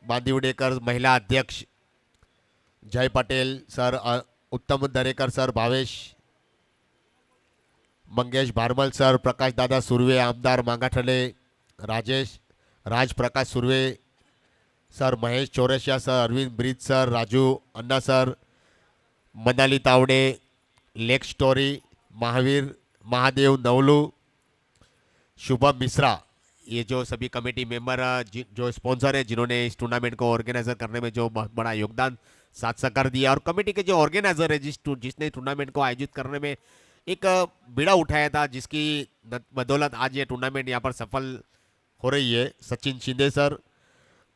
Bandiwadekar, महिला अध्यक्ष Jay Patel sir, Uttam Darekar sir, Bhavesh Mangesh Bharmal sir, Prakash Dada Surve, आमदार Mangathale, Raj Prakash Surve sir, Mahesh Chaurasia sir, Arvind Brij sir, Raju Anna sir, Manali Tawde, lake story, Mahadev Navlu, Shubham Mishra, ये जो सभी कमेटी मेंबर जो स्पॉन्सर है, जिन्होंने इस टूर्नामेंट को ऑर्गेनाइजर करने में जो बहुत बड़ा योगदान साथ साकार दिया। और कमेटी के जो ऑर्गेनाइजर है जिसने टूर्नामेंट को आयोजित करने में एक बीड़ा उठाया था, जिसकी बदौलत आज ये टूर्नामेंट यहाँ पर सफल हो रही है। Sachin Shinde sir,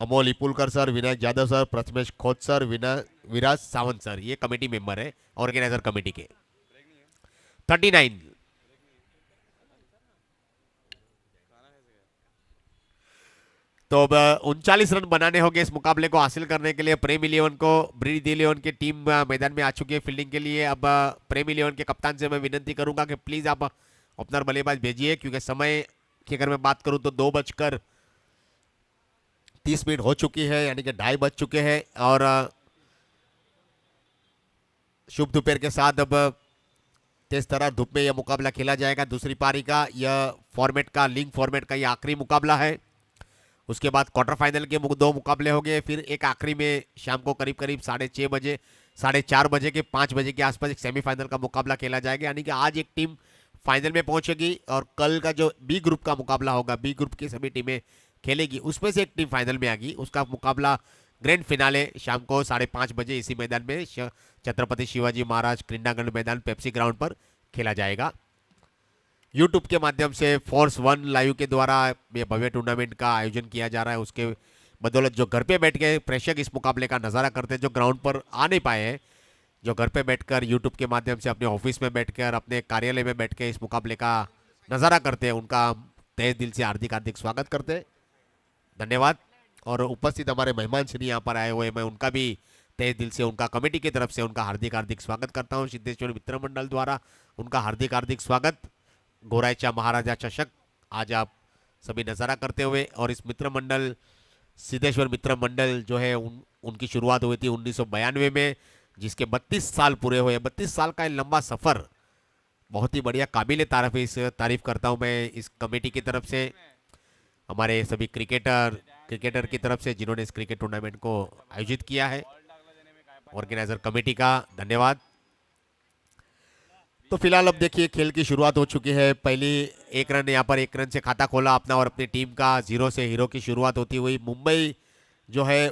Amol Ipulkar sir, Vinayak Yadav sir, Prathamesh Khot sir, Viraj Sawant sir, ये कमेटी मेंबर है ऑर्गेनाइजर कमेटी के। 39 तो अब 39 रन बनाने होंगे इस मुकाबले को हासिल करने के लिए प्रेम 11 को। ब्रिज 11 की टीम मैदान में आ चुकी है फील्डिंग के लिए। अब प्रेम 11 के कप्तान से मैं विनती करूंगा कि प्लीज आप ओपनर बल्लेबाज भेजिए, क्योंकि समय की अगर मैं बात करूं तो 2:30 हो चुकी है, यानी कि 2:30 बज चुके हैं। और शुभ दोपहर के साथ अब तेज तरह धूप में यह मुकाबला खेला जाएगा। दूसरी पारी का यह फॉर्मेट का लीग फॉर्मेट का यह आखिरी मुकाबला है। उसके बाद क्वार्टर फाइनल के 2 मुकाबले हो गए, फिर एक आखिरी में शाम को करीब 6:30 बजे, 4:30 बजे के 5 बजे के आसपास एक सेमीफाइनल का मुकाबला खेला जाएगा। यानी कि आज एक टीम फाइनल में पहुंचेगी और कल का जो बी ग्रुप का मुकाबला होगा, बी ग्रुप की सभी टीमें खेलेगी, उसमें से एक टीम फाइनल में आएगी। उसका मुकाबला ग्रैंड फिनाले शाम को 5:30 बजे इसी मैदान में छत्रपति शिवाजी महाराज क्रीडांगण मैदान पेप्सी ग्राउंड पर खेला जाएगा। यूट्यूब के माध्यम से फोर्स 1 लाइव के द्वारा ये भव्य टूर्नामेंट का आयोजन किया जा रहा है। उसके बदौलत जो घर पे बैठ के प्रेक्षक इस मुकाबले का नज़ारा करते हैं, जो ग्राउंड पर आ नहीं पाए हैं, जो घर पे बैठकर यूट्यूब के माध्यम से अपने ऑफिस में बैठकर, अपने कार्यालय में बैठ के इस मुकाबले का नज़ारा करते हैं, उनका तहे दिल से हार्दिक स्वागत करते हैं। धन्यवाद। और उपस्थित हमारे मेहमान श्री यहाँ पर आए हुए, मैं उनका भी तहे दिल से, उनका कमेटी की तरफ से उनका हार्दिक स्वागत करता हूँ। सिद्धेश्वर मित्र मंडल द्वारा उनका हार्दिक स्वागत। गोरैचा महाराजा चषक आज आप सभी नज़ारा करते हुए, और इस मित्र मंडल सिद्धेश्वर मित्र मंडल जो है उनकी शुरुआत हुई थी 1992 में, जिसके 32 साल पूरे हुए। 32 साल का लंबा सफ़र बहुत ही बढ़िया, काबिल तारीफ है। इस तारीफ करता हूँ मैं इस कमेटी की तरफ से, हमारे सभी क्रिकेटर की तरफ से, जिन्होंने इस क्रिकेट टूर्नामेंट को आयोजित किया है, ऑर्गेनाइजर कमेटी का धन्यवाद। तो फिलहाल अब देखिए खेल की शुरुआत हो चुकी है। पहली 1 रन यहाँ पर 1 रन से खाता खोला अपना और अपनी टीम का। 0 से हीरो की शुरुआत होती हुई। मुंबई जो है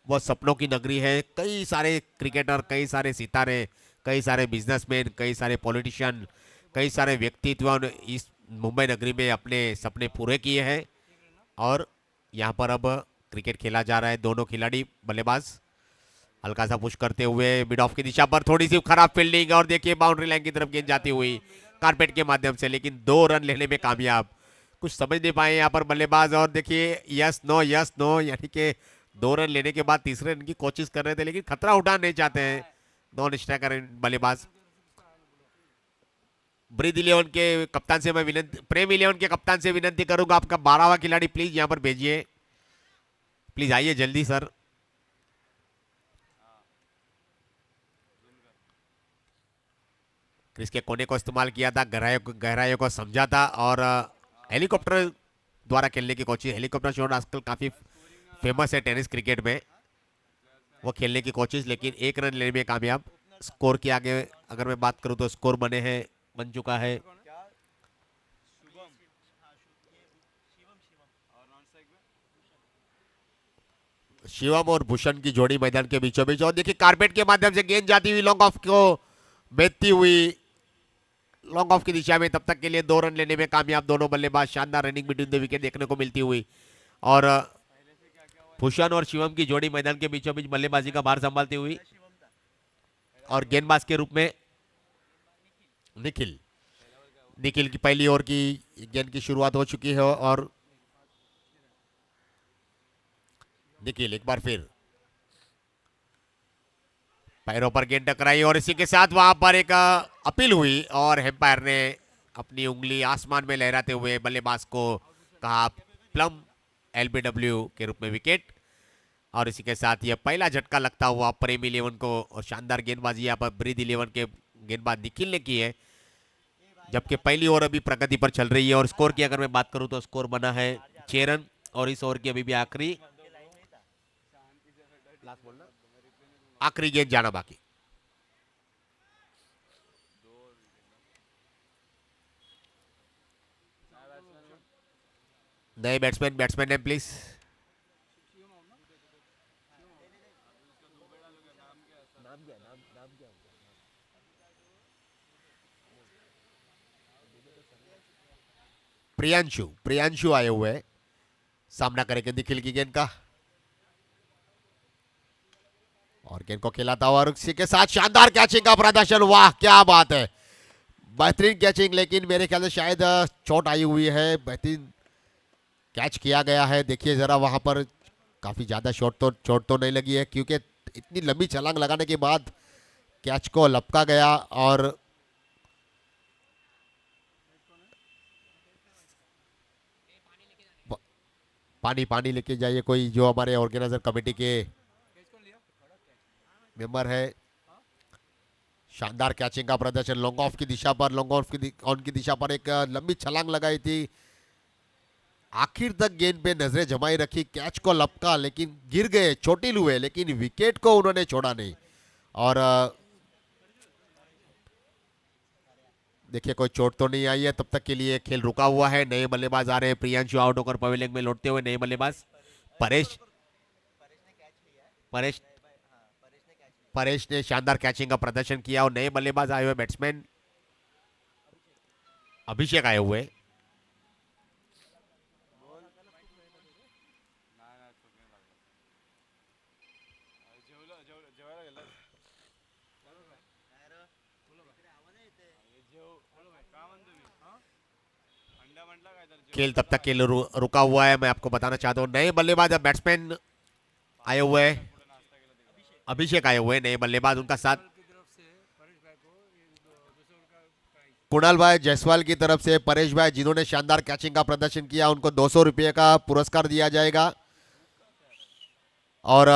वह सपनों की नगरी है। कई सारे क्रिकेटर, कई सारे सितारे, कई सारे बिजनेसमैन, कई सारे पॉलिटिशियन, कई सारे व्यक्तित्व इस मुंबई नगरी में अपने सपने पूरे किए हैं। और यहाँ पर अब क्रिकेट खेला जा रहा है। दोनों खिलाड़ी बल्लेबाज हल्का सा पुश करते हुए मिड ऑफ की दिशा पर, थोड़ी सी खराब फील्डिंग और देखिए बाउंड्री लाइन की तरफ गेंद जाती हुई कारपेट के माध्यम से, लेकिन 2 रन लेने में कामयाब। कुछ समझ नहीं पाए यहाँ पर बल्लेबाज और देखिए यस नो, यानी कि 2 रन लेने के बाद तीसरे रन की कोशिश कर रहे थे, लेकिन खतरा उठाना नहीं चाहते हैं नॉन स्ट्राइकर बल्लेबाज। ब्रीद 11 के कप्तान से मैं विनती, प्रेम 11 के कप्तान से विनती करूंगा, आपका 12वां खिलाड़ी प्लीज यहाँ पर भेजिए, प्लीज आइए जल्दी सर। क्रिस के कोने को इस्तेमाल किया था, गहराइयों को समझा था और हेलीकॉप्टर द्वारा खेलने की कोशिश। हेलीकॉप्टर शॉट आजकल काफी फेमस है टेनिस क्रिकेट में, वो खेलने की कोशिश, लेकिन 1 रन लेने में कामयाब। स्कोर के आगे अगर मैं बात करूं तो स्कोर बन चुका है। शिवम और भूषण की जोड़ी मैदान के बीचों बीच, और देखिए कारपेट के माध्यम से गेंद जाती हुई लॉन्ग ऑफ को भेजती हुई लॉन्ग ऑफ की दिशा में, तब तक के लिए 2 रन लेने में कामयाब दोनों बल्लेबाज। शानदार रनिंग बिटवीन द विकेट देखने को मिलती हुई, और भूषण और शिवम की जोड़ी मैदान के बीचों बीच बल्लेबाजी का भार संभालती हुई, और गेंदबाज के रूप में निखिल की पहली ओवर की गेंद की शुरुआत हो चुकी है, और निखिल एक बार फिर पैरों पर गेंद टकराई, और इसी के साथ वहां पर एक अपील हुई और एम्पायर ने अपनी उंगली आसमान में लहराते हुए बल्लेबाज को कहा प्लम एलबीडब्ल्यू के रूप में विकेट। और इसी के साथ यह पहला झटका लगता हुआ प्रेम 11 को, और शानदार गेंदबाजी यहाँ पर ब्रीद 11 के गेंदबाज निखिल ने की है, जबकि पहली ओवर अभी प्रगति पर चल रही है। और स्कोर की अगर मैं बात करूं तो स्कोर बना है 6 रन, और इस ओवर की अभी भी आखिरी गेंद जाना बाकी। नए बैट्समैन नेम प्लीज। प्रियांशु आए हुए हैं, सामना करेंगे निखिल की गेंद का, और गेंद को खिलाता हुआ, और उसी के साथ शानदार कैचिंग का प्रदर्शन। वाह क्या बात है, बेहतरीन कैचिंग, लेकिन मेरे ख्याल से शायद चोट आई हुई है। बेहतरीन कैच किया गया है। देखिए जरा वहां पर काफी ज्यादा चोट तो नहीं लगी है, क्योंकि इतनी लंबी छलांग लगाने के बाद कैच को लपका गया। और पानी लेके जाइए कोई जो हमारे ऑर्गेनाइजर कमेटी के मेंबर है। शानदार कैचिंग का प्रदर्शन, लॉन्ग ऑफ की दिशा पर, ऑन की दिशा पर एक लंबी छलांग लगाई थी, आखिर तक गेंद पे नजरें जमाई रखी, कैच को लपका, लेकिन गिर गए, चोटिल हुए, लेकिन विकेट को उन्होंने छोड़ा नहीं। और देखिए कोई चोट तो नहीं आई है, तब तक के लिए खेल रुका हुआ है। नए बल्लेबाज आ रहे हैं, प्रियांशु आउट होकर पवेलियन में लौटते हुए नए बल्लेबाज परेश ने शानदार कैचिंग का प्रदर्शन किया, और नए बल्लेबाज आए हुए बैट्समैन अभिषेक आए हुए। खेल तब तक के लिए रुका हुआ है। मैं आपको बताना चाहता हूँ नए बल्लेबाज बैट्समैन आए हुए हैं, अभिषेक आए हुए नए बल्लेबाज, उनका साथ कुणाल भाई जायसवाल की तरफ से परेश भाई, जिन्होंने शानदार कैचिंग का प्रदर्शन किया, उनको 200 रुपये का पुरस्कार दिया जाएगा। और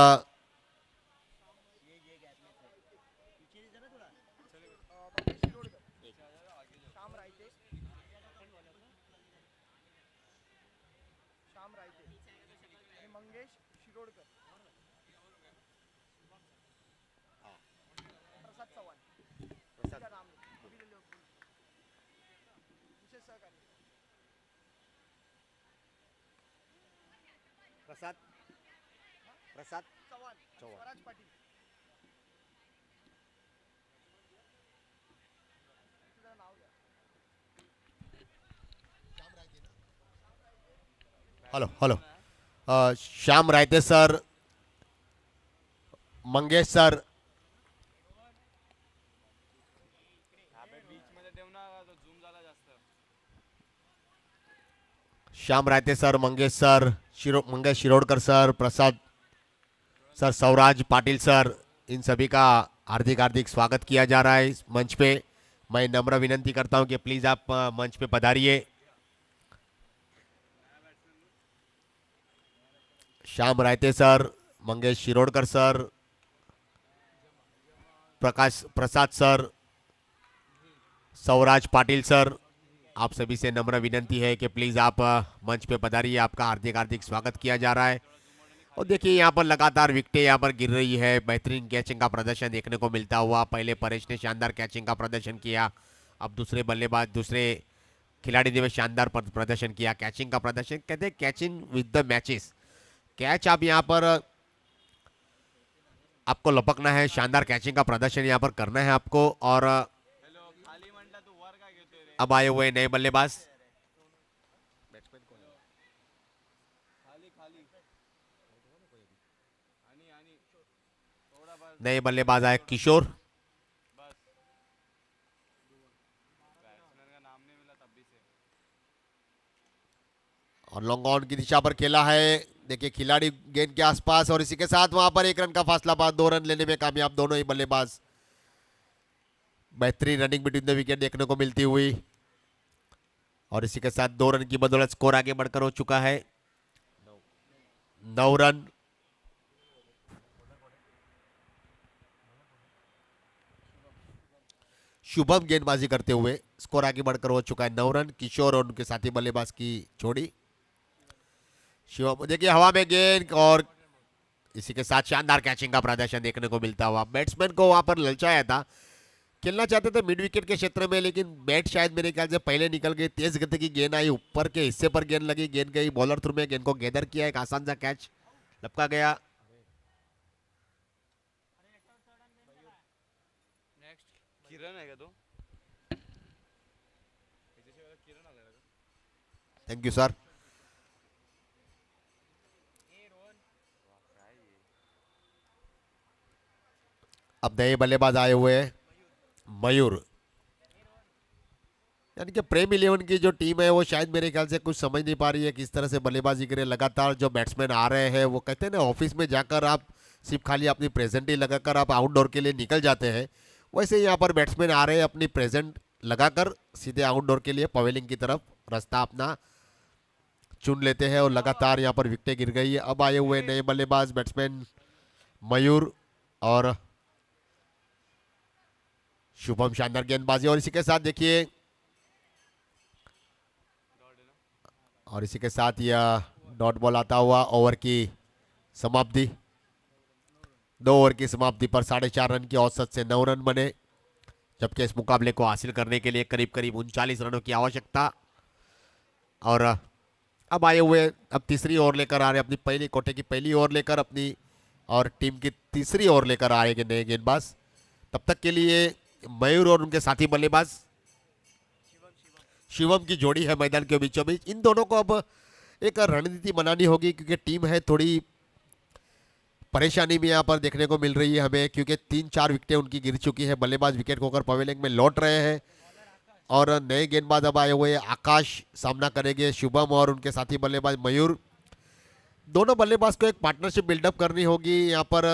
Prasad Chauhan. Hello hello Shyam Raite sir, Mangesh sir, Shyam Raite sir, Mangesh sir, Mangesh Shirodkar sir, Prasad sir, Sauraj Patil sir, इन सभी का हार्दिक हार्दिक स्वागत किया जा रहा है इस मंच पे। मैं नम्र विनंती करता हूं कि प्लीज आप मंच पे पधारिए। Shyam Raite sir, Mangesh Shirodkar sir, Prasad sir, Sauraj Patil sir, आप सभी से नम्र विनंती है कि प्लीज आप मंच पे पधारिए। आपका हार्दिक हार्दिक स्वागत किया जा रहा है। और देखिए यहाँ पर लगातार विकेटें यहाँ पर गिर रही है। बेहतरीन कैचिंग का प्रदर्शन देखने को मिलता हुआ। पहले परेश ने शानदार कैचिंग का प्रदर्शन किया, अब दूसरे बल्लेबाज दूसरे खिलाड़ी ने भी शानदार प्रदर्शन किया। कैचिंग का प्रदर्शन, कहते हैं catching with the matches. Catch आप यहाँ पर आपको लपकना है, शानदार कैचिंग का प्रदर्शन यहाँ पर करना है आपको। और अब आए हुए नए बल्लेबाज, नए बल्लेबाज आए किशोर, और लॉन्ग ऑन की दिशा पर खेला है। देखिए खिलाड़ी गेंद के आसपास, और इसी के साथ वहां पर 1 रन का फासला बाद 2 रन लेने में कामयाब दोनों ही बल्लेबाज। बेहतरीन रनिंग बिटवीन द विकेट देखने को मिलती हुई, और इसी के साथ 2 रन की बदौलत स्कोर आगे बढ़कर हो चुका है 9 रन। शुभम गेंदबाजी करते हुए स्कोर आगे बढ़कर हो चुका है 9 रन। किशोर और उनके साथी बल्लेबाज की जोड़ी। शिवम देखिए हवा में गेंद, और इसी के साथ शानदार कैचिंग का प्रदर्शन देखने को मिलता हुआ। बैट्समैन को वहां पर ललचाया था, खेलना चाहते थे मिड विकेट के क्षेत्र में, लेकिन बैट शायद मेरे ख्याल से पहले निकल गई। तेज गति की गेंद आई, ऊपर के हिस्से पर गेंद लगी, गेंद गई बॉलर थ्रू में, गेंद को गैदर किया, एक आसान सा कैच लपका गया। किरण है क्या तो? Thank you sir. अब नए बल्लेबाज आए हुए हैं मयूर, यानी कि प्रेम 11 की जो टीम है वो शायद मेरे ख्याल से कुछ समझ नहीं पा रही है किस तरह से बल्लेबाजी करे। लगातार जो बैट्समैन आ रहे हैं, वो कहते हैं ना ऑफिस में जाकर आप सिर्फ खाली अपनी प्रेजेंट ही लगाकर आप आउटडोर के लिए निकल जाते हैं, वैसे यहाँ पर बैट्समैन आ रहे हैं अपनी प्रेजेंट लगाकर सीधे आउटडोर के लिए पवेलिंग की तरफ रास्ता अपना चुन लेते हैं, और लगातार यहाँ पर विकेटें गिर गई है। अब आए हुए नए बल्लेबाज बैट्समैन मयूर और शुभम, शानदार गेंदबाजी, और इसी के साथ देखिए, और इसी के साथ यह डॉट बॉल आता हुआ ओवर की समाप्ति। 2 ओवर की समाप्ति पर 4.5 रन की औसत से 9 रन बने, जबकि इस मुकाबले को हासिल करने के लिए करीब करीब 39 रनों की आवश्यकता। और अब आए हुए, अब तीसरी ओवर लेकर आ रहे, अपनी पहली कोटे की पहली ओवर लेकर अपनी और टीम की तीसरी ओवर लेकर आएंगे नए गेंदबाज। तब तक के लिए मयूर और उनके साथी बल्लेबाज शिवम की जोड़ी है मैदान के बीचों बीच। इन दोनों को अब एक रणनीति बनानी होगी, क्योंकि टीम है थोड़ी परेशानी भी यहाँ पर देखने को मिल रही है हमें, क्योंकि 3-4 विकेटें उनकी गिर चुकी है। बल्लेबाज विकेट खोकर पवेलिंग में लौट रहे हैं, और नए गेंदबाज अब आए हुए आकाश सामना करेंगे शुभम और उनके साथी बल्लेबाज मयूर। दोनों बल्लेबाज को एक पार्टनरशिप बिल्डअप करनी होगी यहाँ पर,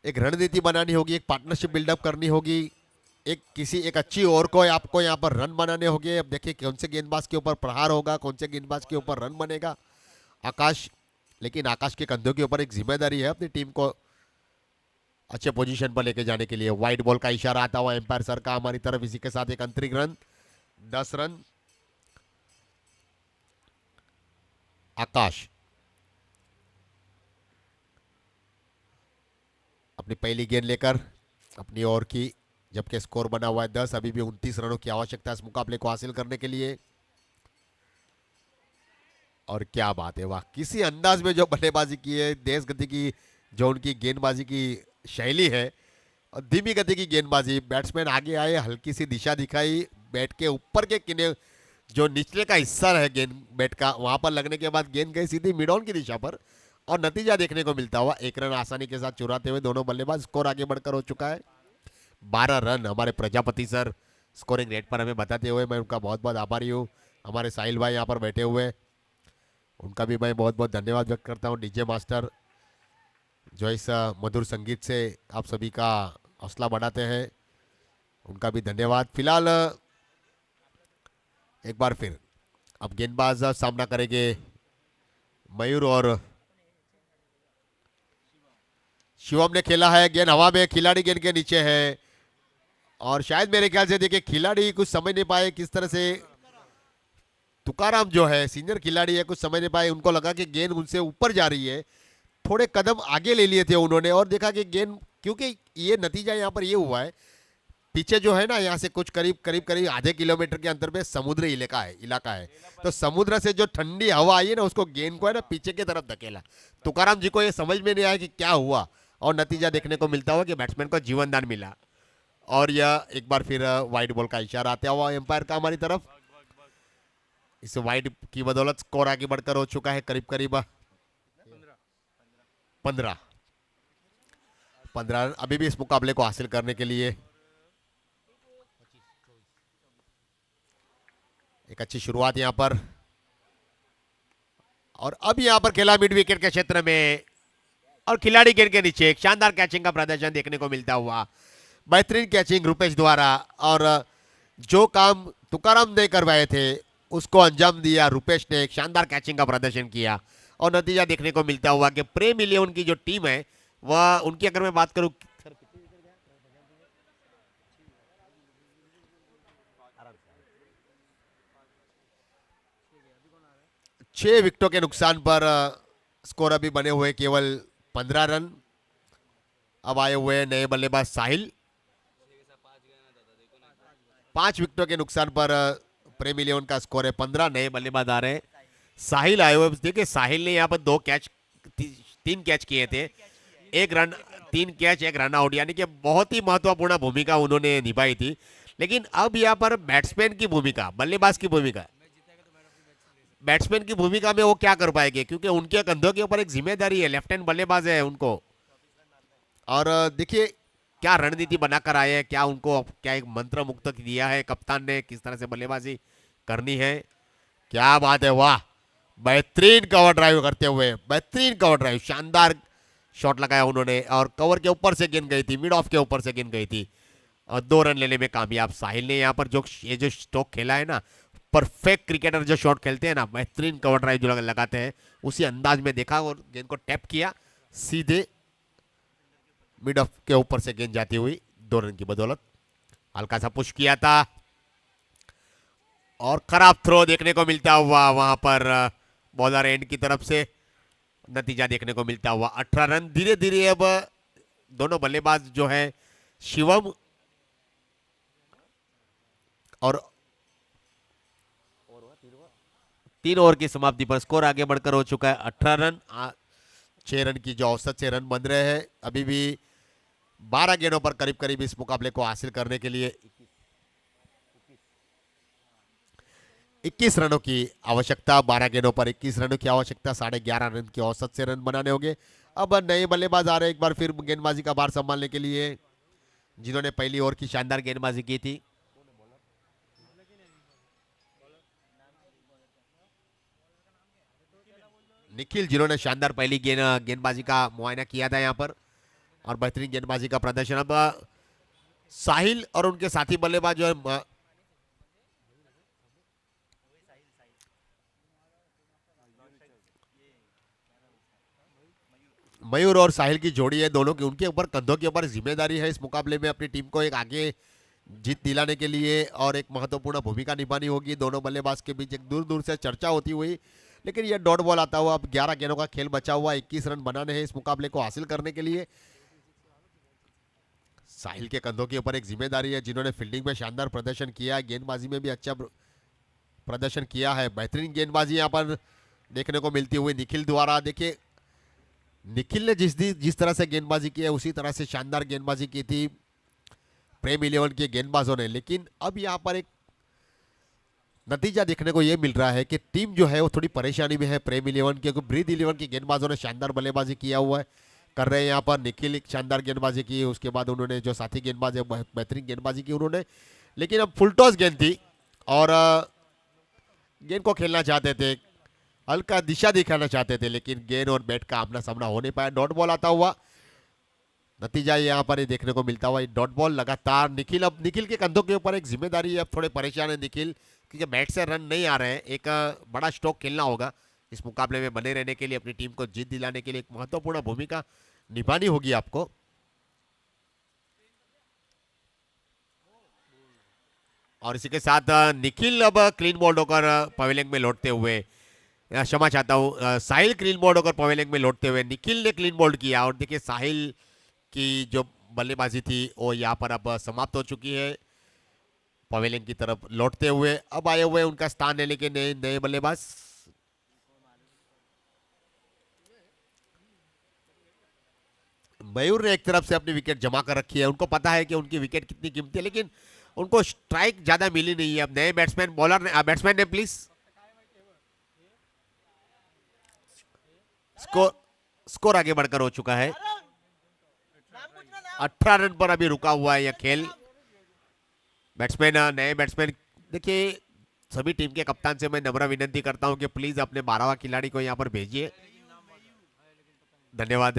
एक रणनीति बनानी होगी, एक पार्टनरशिप बिल्डअप करनी होगी, एक अच्छी ओवर को आपको यहाँ पर रन बनाने होंगे। अब देखिए कौन से गेंदबाज के ऊपर प्रहार होगा, कौन से गेंदबाज के ऊपर रन बनेगा। आकाश, लेकिन आकाश के कंधों के ऊपर एक जिम्मेदारी है अपनी टीम को अच्छे पोजीशन पर लेके जाने के लिए। वाइड बॉल का इशारा आता हुआ एम्पायर सर का हमारी तरफ, इसी के साथ एक अंतरिक रन, 10 रन। आकाश अपनी पहली गेंद लेकर अपनी ओवर की, जबकि स्कोर बना हुआ है 10। अभी भी 29 रनों की आवश्यकता है इस मुकाबले को हासिल करने के लिए। और क्या बात है, वाह, किसी अंदाज में जो बल्लेबाजी की है, तेज गति की जो उनकी गेंदबाजी की शैली है, और धीमी गति की गेंदबाजी। बैट्समैन आगे आए, हल्की सी दिशा दिखाई, बैट के ऊपर के किने जो निचले का हिस्सा है गेंद बैट का, वहां पर लगने के बाद गेंद गई सीधी मिड ऑन की दिशा पर और नतीजा देखने को मिलता हुआ 1 रन आसानी के साथ चुराते हुए दोनों बल्लेबाज। स्कोर आगे बढ़कर हो चुका है 12 रन। हमारे प्रजापति सर स्कोरिंग रेट पर हमें बताते हुए मैं उनका बहुत बहुत आभारी हूँ। हमारे साहिल भाई यहाँ पर बैठे हुए, उनका भी मैं बहुत बहुत धन्यवाद व्यक्त करता हूँ। डीजे मास्टर जो इस मधुर संगीत से आप सभी का हौसला बढ़ाते हैं, उनका भी धन्यवाद। फिलहाल एक बार फिर अब गेंदबाज सामना करेंगे मयूर और शिवम ने खेला है, गेंद हवा में, खिलाड़ी गेंद के नीचे है और शायद मेरे ख्याल से देखिए खिलाड़ी कुछ समझ नहीं पाए किस तरह से, तुकाराम जो है सीनियर खिलाड़ी है, कुछ समझ नहीं पाए। उनको लगा कि गेंद उनसे ऊपर जा रही है, थोड़े कदम आगे ले लिए थे उन्होंने और देखा कि गेंद, क्योंकि ये नतीजा यहाँ पर ये हुआ है, पीछे जो है ना यहाँ से कुछ करीब आधे किलोमीटर के अंतर पे समुद्री इलाका है, तो समुद्र से जो ठंडी हवा आई है ना उसको गेंद को है ना पीछे की तरफ धकेला। तुकाराम जी को ये समझ में नहीं आया कि क्या हुआ और नतीजा देखने को मिलता हुआ कि बैट्समैन को जीवन दान मिला और यह एक बार फिर वाइड बॉल का इशारा आता हुआ एम्पायर का हमारी तरफ। इस वाइड की बदौलत स्कोर आगे बढ़कर हो चुका है करीब 15 रन। अभी भी इस मुकाबले को हासिल करने के लिए एक अच्छी शुरुआत यहां पर और अब यहां पर खेला मिड विकेट के क्षेत्र में और खिलाड़ी गेंद के नीचे एक शानदार कैचिंग का प्रदर्शन देखने को मिलता हुआ। बेहतरीन कैचिंग रुपेश द्वारा और जो काम तुकाराम ने करवाए थे उसको अंजाम दिया रुपेश ने, एक शानदार कैचिंग का प्रदर्शन किया और नतीजा देखने को मिलता हुआ कि प्रेम इलेवन की जो टीम है वह, उनकी अगर मैं बात करूं, 6 विकेटों के नुकसान पर स्कोर अभी बने हुए केवल 15 रन। अब आए हुए नए बल्लेबाज साहिल, 5 विकेटों के नुकसान पर प्रेम इलेवन का स्कोर है 15। नए बल्लेबाज आ रहे हैं, साहिल आए हुए। देखिए साहिल ने यहाँ पर 3 कैच किए थे, 1 रन, 3 कैच, 1 रन आउट, यानी कि बहुत ही महत्वपूर्ण भूमिका उन्होंने निभाई थी। लेकिन अब यहाँ पर बैट्समैन की भूमिका, बल्लेबाज की भूमिका, बैट्समैन की भूमिका में वो क्या कर पाएंगे क्योंकि उनके कंधों के ऊपर एक जिम्मेदारी है, लेफ्ट हैंड बल्लेबाज है उनको। और देखिए क्या रणनीति बनाकर आए हैं, क्या उनको क्या एक मंत्र मुक्त दिया है कप्तान ने, किस तरह से बल्लेबाजी करनी है। क्या बात है, वाह, बेहतरीन कवर ड्राइव करते हुए, बेहतरीन कवर ड्राइव, शानदार शॉट लगाया उन्होंने और कवर के ऊपर से गेंद गई थी, मिड ऑफ के ऊपर से गेंद गई थी और 2 रन लेने में कामयाब। साहिल ने यहाँ पर जो स्ट्रोक खेला है ना, परफेक्ट क्रिकेटर जो शॉट खेलते हैं ना, बेहतरीन कवर ड्राइव जो लगाते हैं, उसी अंदाज में देखा और गेंद को टैप किया, सीधे मिड ऑफ के ऊपर से गेंद जाती हुई 2 रन की बदौलत। हल्का सा पुश किया था और खराब थ्रो देखने को मिलता हुआ वहां पर बॉलर एंड की तरफ से, नतीजा देखने को मिलता हुआ 18 रन। धीरे धीरे अब दोनों बल्लेबाज जो है शिवम और 3 ओवर की समाप्ति पर स्कोर आगे बढ़कर हो चुका है 18 रन। 6 रन की जो औसत से रन बन रहे हैं, अभी भी 12 गेंदों पर करीब इस मुकाबले को हासिल करने के लिए 21 रनों की आवश्यकता, 12 गेंदों पर 21 रनों की आवश्यकता, 11.5 रन की औसत से रन बनाने होंगे। अब नए बल्लेबाज आ रहे हैं एक बार फिर गेंदबाजी का भार संभालने के लिए, जिन्होंने पहली ओवर की शानदार गेंदबाजी की थी। निखिल, जिन्होंने शानदार पहली गेंदबाजी का मुआयना किया था यहाँ पर और बेहतरीन गेंदबाजी का प्रदर्शन। अब साहिल और उनके साथी बल्लेबाज जो है मयूर और साहिल की जोड़ी है, दोनों की, उनके ऊपर कंधों के ऊपर जिम्मेदारी है इस मुकाबले में अपनी टीम को एक आगे जीत दिलाने के लिए और एक महत्वपूर्ण भूमिका निभानी होगी। दोनों बल्लेबाज के बीच एक दूर दूर से चर्चा होती हुई, लेकिन यह डॉट बॉल आता हुआ, अब 11 गेंदों का खेल बचा हुआ, 21 रन बनाने हैं इस मुकाबले को हासिल करने के लिए। साहिल के कंधों के ऊपर एक जिम्मेदारी है, जिन्होंने फील्डिंग में शानदार प्रदर्शन किया, गेंदबाजी में भी अच्छा प्रदर्शन किया है। बेहतरीन गेंदबाजी यहाँ पर देखने को मिलती हुई निखिल द्वारा। देखिए निखिल ने जिस तरह से गेंदबाजी की है उसी तरह से शानदार गेंदबाजी की थी प्रेम इलेवन के गेंदबाजों ने। लेकिन अब यहाँ पर एक नतीजा देखने को ये मिल रहा है कि टीम जो है वो थोड़ी परेशानी में है प्रेम इलेवन, क्योंकि ब्रीद इलेवन के गेंदबाजों ने शानदार बल्लेबाजी किया हुआ है कर रहे हैं यहाँ पर। निखिल एक शानदार गेंदबाजी की, उसके बाद उन्होंने जो साथी गेंदबाज है बेहतरीन गेंदबाजी की उन्होंने, लेकिन अब फुल टॉस गेंद थी और गेंद को खेलना चाहते थे, हल्का दिशा दिखाना चाहते थे, लेकिन गेंद और बैट का आमना सामना हो नहीं पाया। डॉट बॉल आता हुआ नतीजा यहाँ पर ये देखने को मिलता हुआ, डॉट बॉल लगातार। निखिल, अब निखिल के कंधों के ऊपर एक जिम्मेदारी है, अब थोड़े परेशान है निखिल, क्योंकि बैट से रन नहीं आ रहे हैं। एक बड़ा स्ट्रोक खेलना होगा इस मुकाबले में बने रहने के लिए, अपनी टीम को जीत दिलाने के लिए एक महत्वपूर्ण भूमिका निभानी होगी आपको। और इसी के साथ निखिल अब क्लीन बोल्ड होकर पवेलियन में लौटते हुए, क्षमा चाहता हूँ, साहिल क्लीन बोल्ड होकर पवेलियन में लौटते हुए निखिल ने क्लीन बोल्ड किया। और देखिए साहिल की जो बल्लेबाजी थी वो यहाँ पर अब समाप्त हो चुकी है। पवेलियन की तरफ लौटते हुए अब आए हुए उनका स्थान लेने के नए नए बल्लेबाज। मयूर ने एक तरफ से अपनी विकेट जमा कर रखी है, उनको पता है कि उनकी विकेट कितनी कीमती है, लेकिन उनको स्ट्राइक ज्यादा मिली नहीं है। अब नए बैट्समैन बॉलर ने, बैट्समैन ने प्लीज स्कोर आगे बढ़कर हो चुका है। 18 रन पर अभी रुका हुआ है यह खेल। बैट्समैन, नए बैट्समैन, देखिए सभी टीम के कप्तान से मैं नम्र विनती करता हूं कि प्लीज अपने 12वां खिलाड़ी को यहां पर भेजिए, धन्यवाद।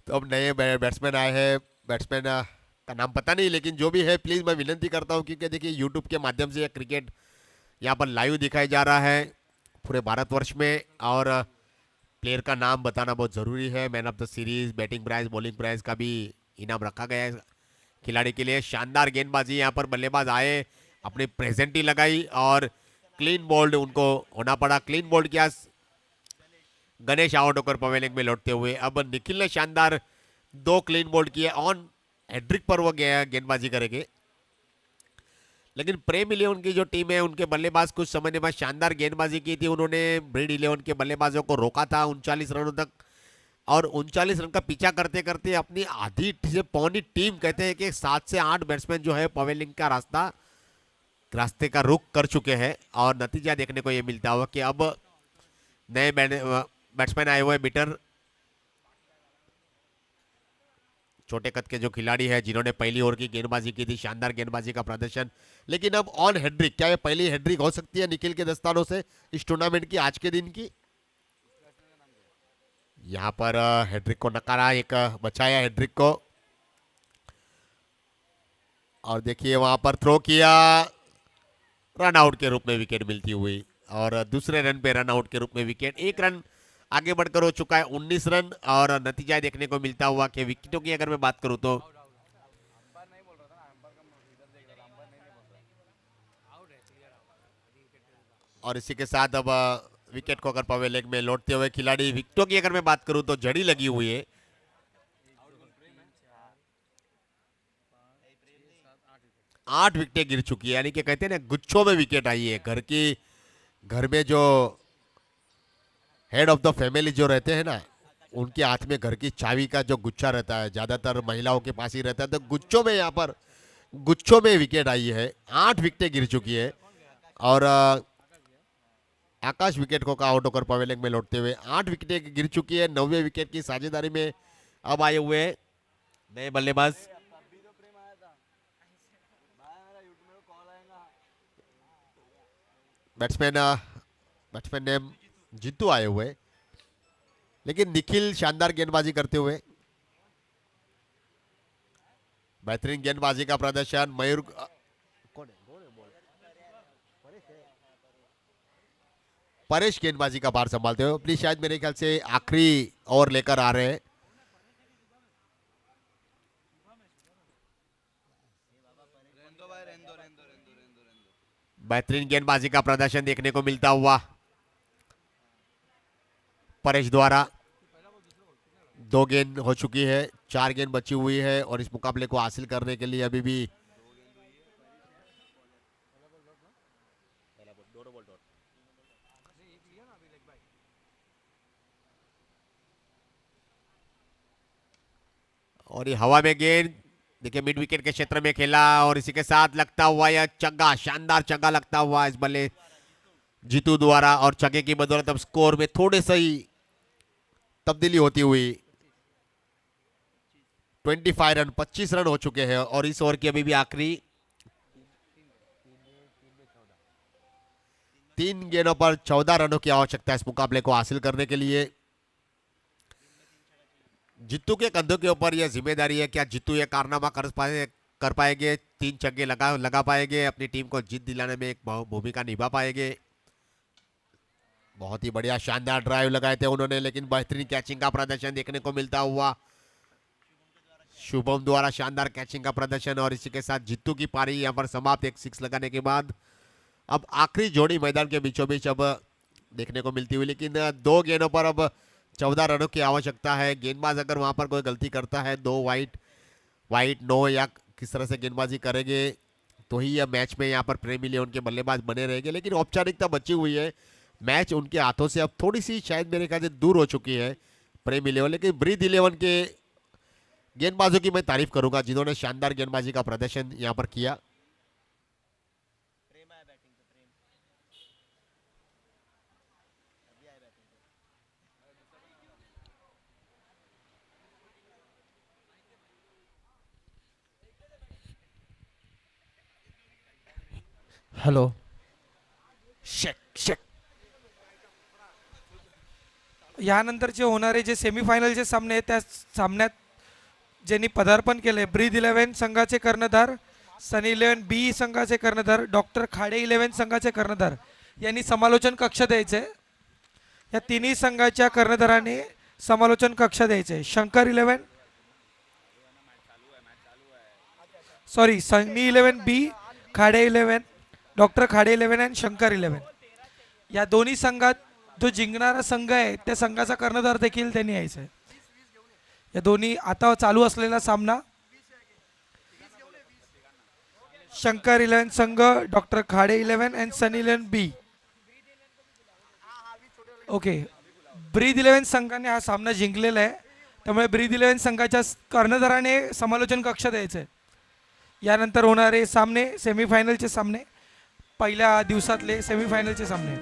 तो अब नए बैट्समैन आए हैं, बैट्समैन का नाम पता नहीं, लेकिन जो भी है प्लीज मैं विनती करता हूं, क्योंकि देखिए यूट्यूब के माध्यम से यह क्रिकेट यहाँ पर लाइव दिखाया जा रहा है पूरे भारतवर्ष में, और प्लेयर का नाम बताना बहुत ज़रूरी है। Man of the series, batting prize, bowling prize का भी इनाम रखा गया है खिलाड़ी के लिए। शानदार गेंदबाजी यहाँ पर, बल्लेबाज आए, अपनी प्रेजेंटी लगाई और क्लीन बोल्ड उनको होना पड़ा। क्लीन बोल्ड किया गणेश आउट होकर पवेलियन में लौटते हुए। अब निखिल ने शानदार 2 क्लीन बोल्ड किए, ऑन हैड्रिक पर वो गेंदबाजी करेंगे, लेकिन प्रेम इलेवन की जो टीम है उनके बल्लेबाज कुछ समय के बाद शानदार गेंदबाजी की थी। उन्होंने ब्रीड इलेवन के बल्लेबाजों को रोका था 39 रनों तक, और 39 रन का पीछा करते करते अपनी आधी से पौनी टीम, कहते हैं कि 7 से 8 बैट्समैन जो है पवेलियन का रास्ते का रुख कर चुके हैं। और नतीजा देखने को यह मिलता हुआ कि अब नए बैट्समैन आए हुए, बिटर, छोटे कद के जो खिलाड़ी है जिन्होंने पहली ओवर की गेंदबाजी की थी, शानदार गेंदबाजी का प्रदर्शन। लेकिन अब ऑन हैड्रिक, क्या ये पहली हैड्रिक हो सकती है निखिल के दस्तानों से इस टूर्नामेंट की, आज के दिन की? यहां पर हैड्रिक को नकारा, एक बचाया हैड्रिक को, और देखिए वहां पर थ्रो किया, रन आउट के रूप में विकेट मिलती हुई, और दूसरे रन पे रन आउट के रूप में विकेट। 1 रन आगे बढ़कर हो चुका है 19 रन, और नतीजा देखने को मिलता हुआ कि विकेटों की अगर मैं बात करूं तो और इसी के साथ अब विकेट को अगर पवेलियन में लौटते हुए खिलाड़ी, विकेटों की अगर मैं बात करूं तो जड़ी लगी हुई है। आठ विकेटें गिर चुकी है, यानी कि कहते हैं ना गुच्छों में विकेट आई है। घर में जो हेड ऑफ द फैमिली जो रहते हैं ना, उनके हाथ में घर की चाबी का जो गुच्छा रहता है, ज्यादातर महिलाओं के पास ही रहता है, तो गुच्छों में यहाँ पर गुच्छों में विकेट आई है। 8 विकेटें गिर चुकी है, और आकाश विकेट को आउट होकर पवेलियन में लौटते हुए 8 विकेटें गिर चुकी है। 9वें विकेट की साझेदारी में अब आए हुए नए बल्लेबाज। बैट्समैन नेम जितू आए हुए, लेकिन निखिल शानदार गेंदबाजी करते हुए, बेहतरीन गेंदबाजी का प्रदर्शन। मयूर कौन है? परेश गेंदबाजी का भार संभालते हुए अपनी शायद मेरे ख्याल से आखिरी ओवर लेकर आ रहे हैं। बेहतरीन गेंदबाजी का प्रदर्शन देखने को मिलता हुआ परेश द्वारा। 2 गेंद हो चुकी है, 4 गेंद बची हुई है, और इस मुकाबले को हासिल करने के लिए अभी भी और ये हवा में गेंद देखिए मिड विकेट के क्षेत्र में खेला और इसी के साथ लगता हुआ यह चंगा, शानदार चंगा लगता हुआ इस बल्ले जीतू द्वारा। और चंगे की बदौलत अब स्कोर में थोड़े सही तब्दीली होती हुई 25 रन 25 रन हो चुके हैं और इस ओवर की अभी भी आखिरी 3 गेंदों पर 14 रनों की आवश्यकता है इस मुकाबले को हासिल करने के लिए। जित्तू के कंधों के ऊपर यह जिम्मेदारी है, क्या जित्तू यह कारनामा कर पाएंगे, 3 छक्के लगा पाएंगे, अपनी टीम को जीत दिलाने में एक भूमिका निभा पाएंगे। बहुत ही बढ़िया शानदार ड्राइव लगाए थे उन्होंने, लेकिन बेहतरीन कैचिंग का प्रदर्शन देखने को मिलता हुआ शुभम द्वारा, शानदार कैचिंग का प्रदर्शन। और इसी के साथ जित्तू की पारी यहां पर समाप्त, एक 6 लगाने के बाद अब आखिरी जोड़ी मैदान के बीचों बीच अब देखने को मिलती हुई, लेकिन 2 गेंदों पर अब 14 रनों की आवश्यकता है। गेंदबाज अगर वहां पर कोई गलती करता है, 2 वाइट 9 या किस तरह से गेंदबाजी करेंगे तो ही यह मैच में यहाँ पर प्रेम इलेवन के बल्लेबाज बने रहेंगे, लेकिन औपचारिकता बची हुई है। मैच उनके हाथों से अब थोड़ी सी शायद मेरे ख्याल से दूर हो चुकी है प्रेम इलेवन, लेकिन ब्रीद इलेवन के गेंदबाजों की मैं तारीफ करूंगा जिन्होंने शानदार गेंदबाजी का प्रदर्शन यहां पर किया। हॅलो यानंतरचे होणारे जे सेमीफायनलचे सामने आहेत त्या सामन्यात ज्यांनी पदार्पण केले ब्रीद 11 संघाचे कर्णधार, सनी 11 बी संघाचे कर्णधार, डॉक्टर खाडे 11 संघाचे कर्णधार यांनी समालोचन कक्ष द्यायचे। या तिन्ही संघाच्या कर्णधाराने समालोचन कक्ष द्यायचे। Shankar 11 sorry Sunny 11 B, Khade 11, doctor Khade 11 आणि शंकर 11 या दोन्ही संघात जो जिंकणारा संघ आहे त्या संघाचा कर्णधार देखील त्यांनी यायचा आहे। या दोन्ही आता चालू असलेला सामना शंकर 11 संघ, डॉक्टर खाडे 11 आणि सनी 11 बी। ओके, ब्रीद 11 संघाने हा सामना जिंकलेला आहे, त्यामुळे ब्रीद 11 संघाच्या कर्णधाराने समालोचन कक्ष द्यायचं आहे। यानंतर होणारे सामने सेमीफायनलचे सामने, पहिल्या दिवसातले सेमीफायनलचे सामने।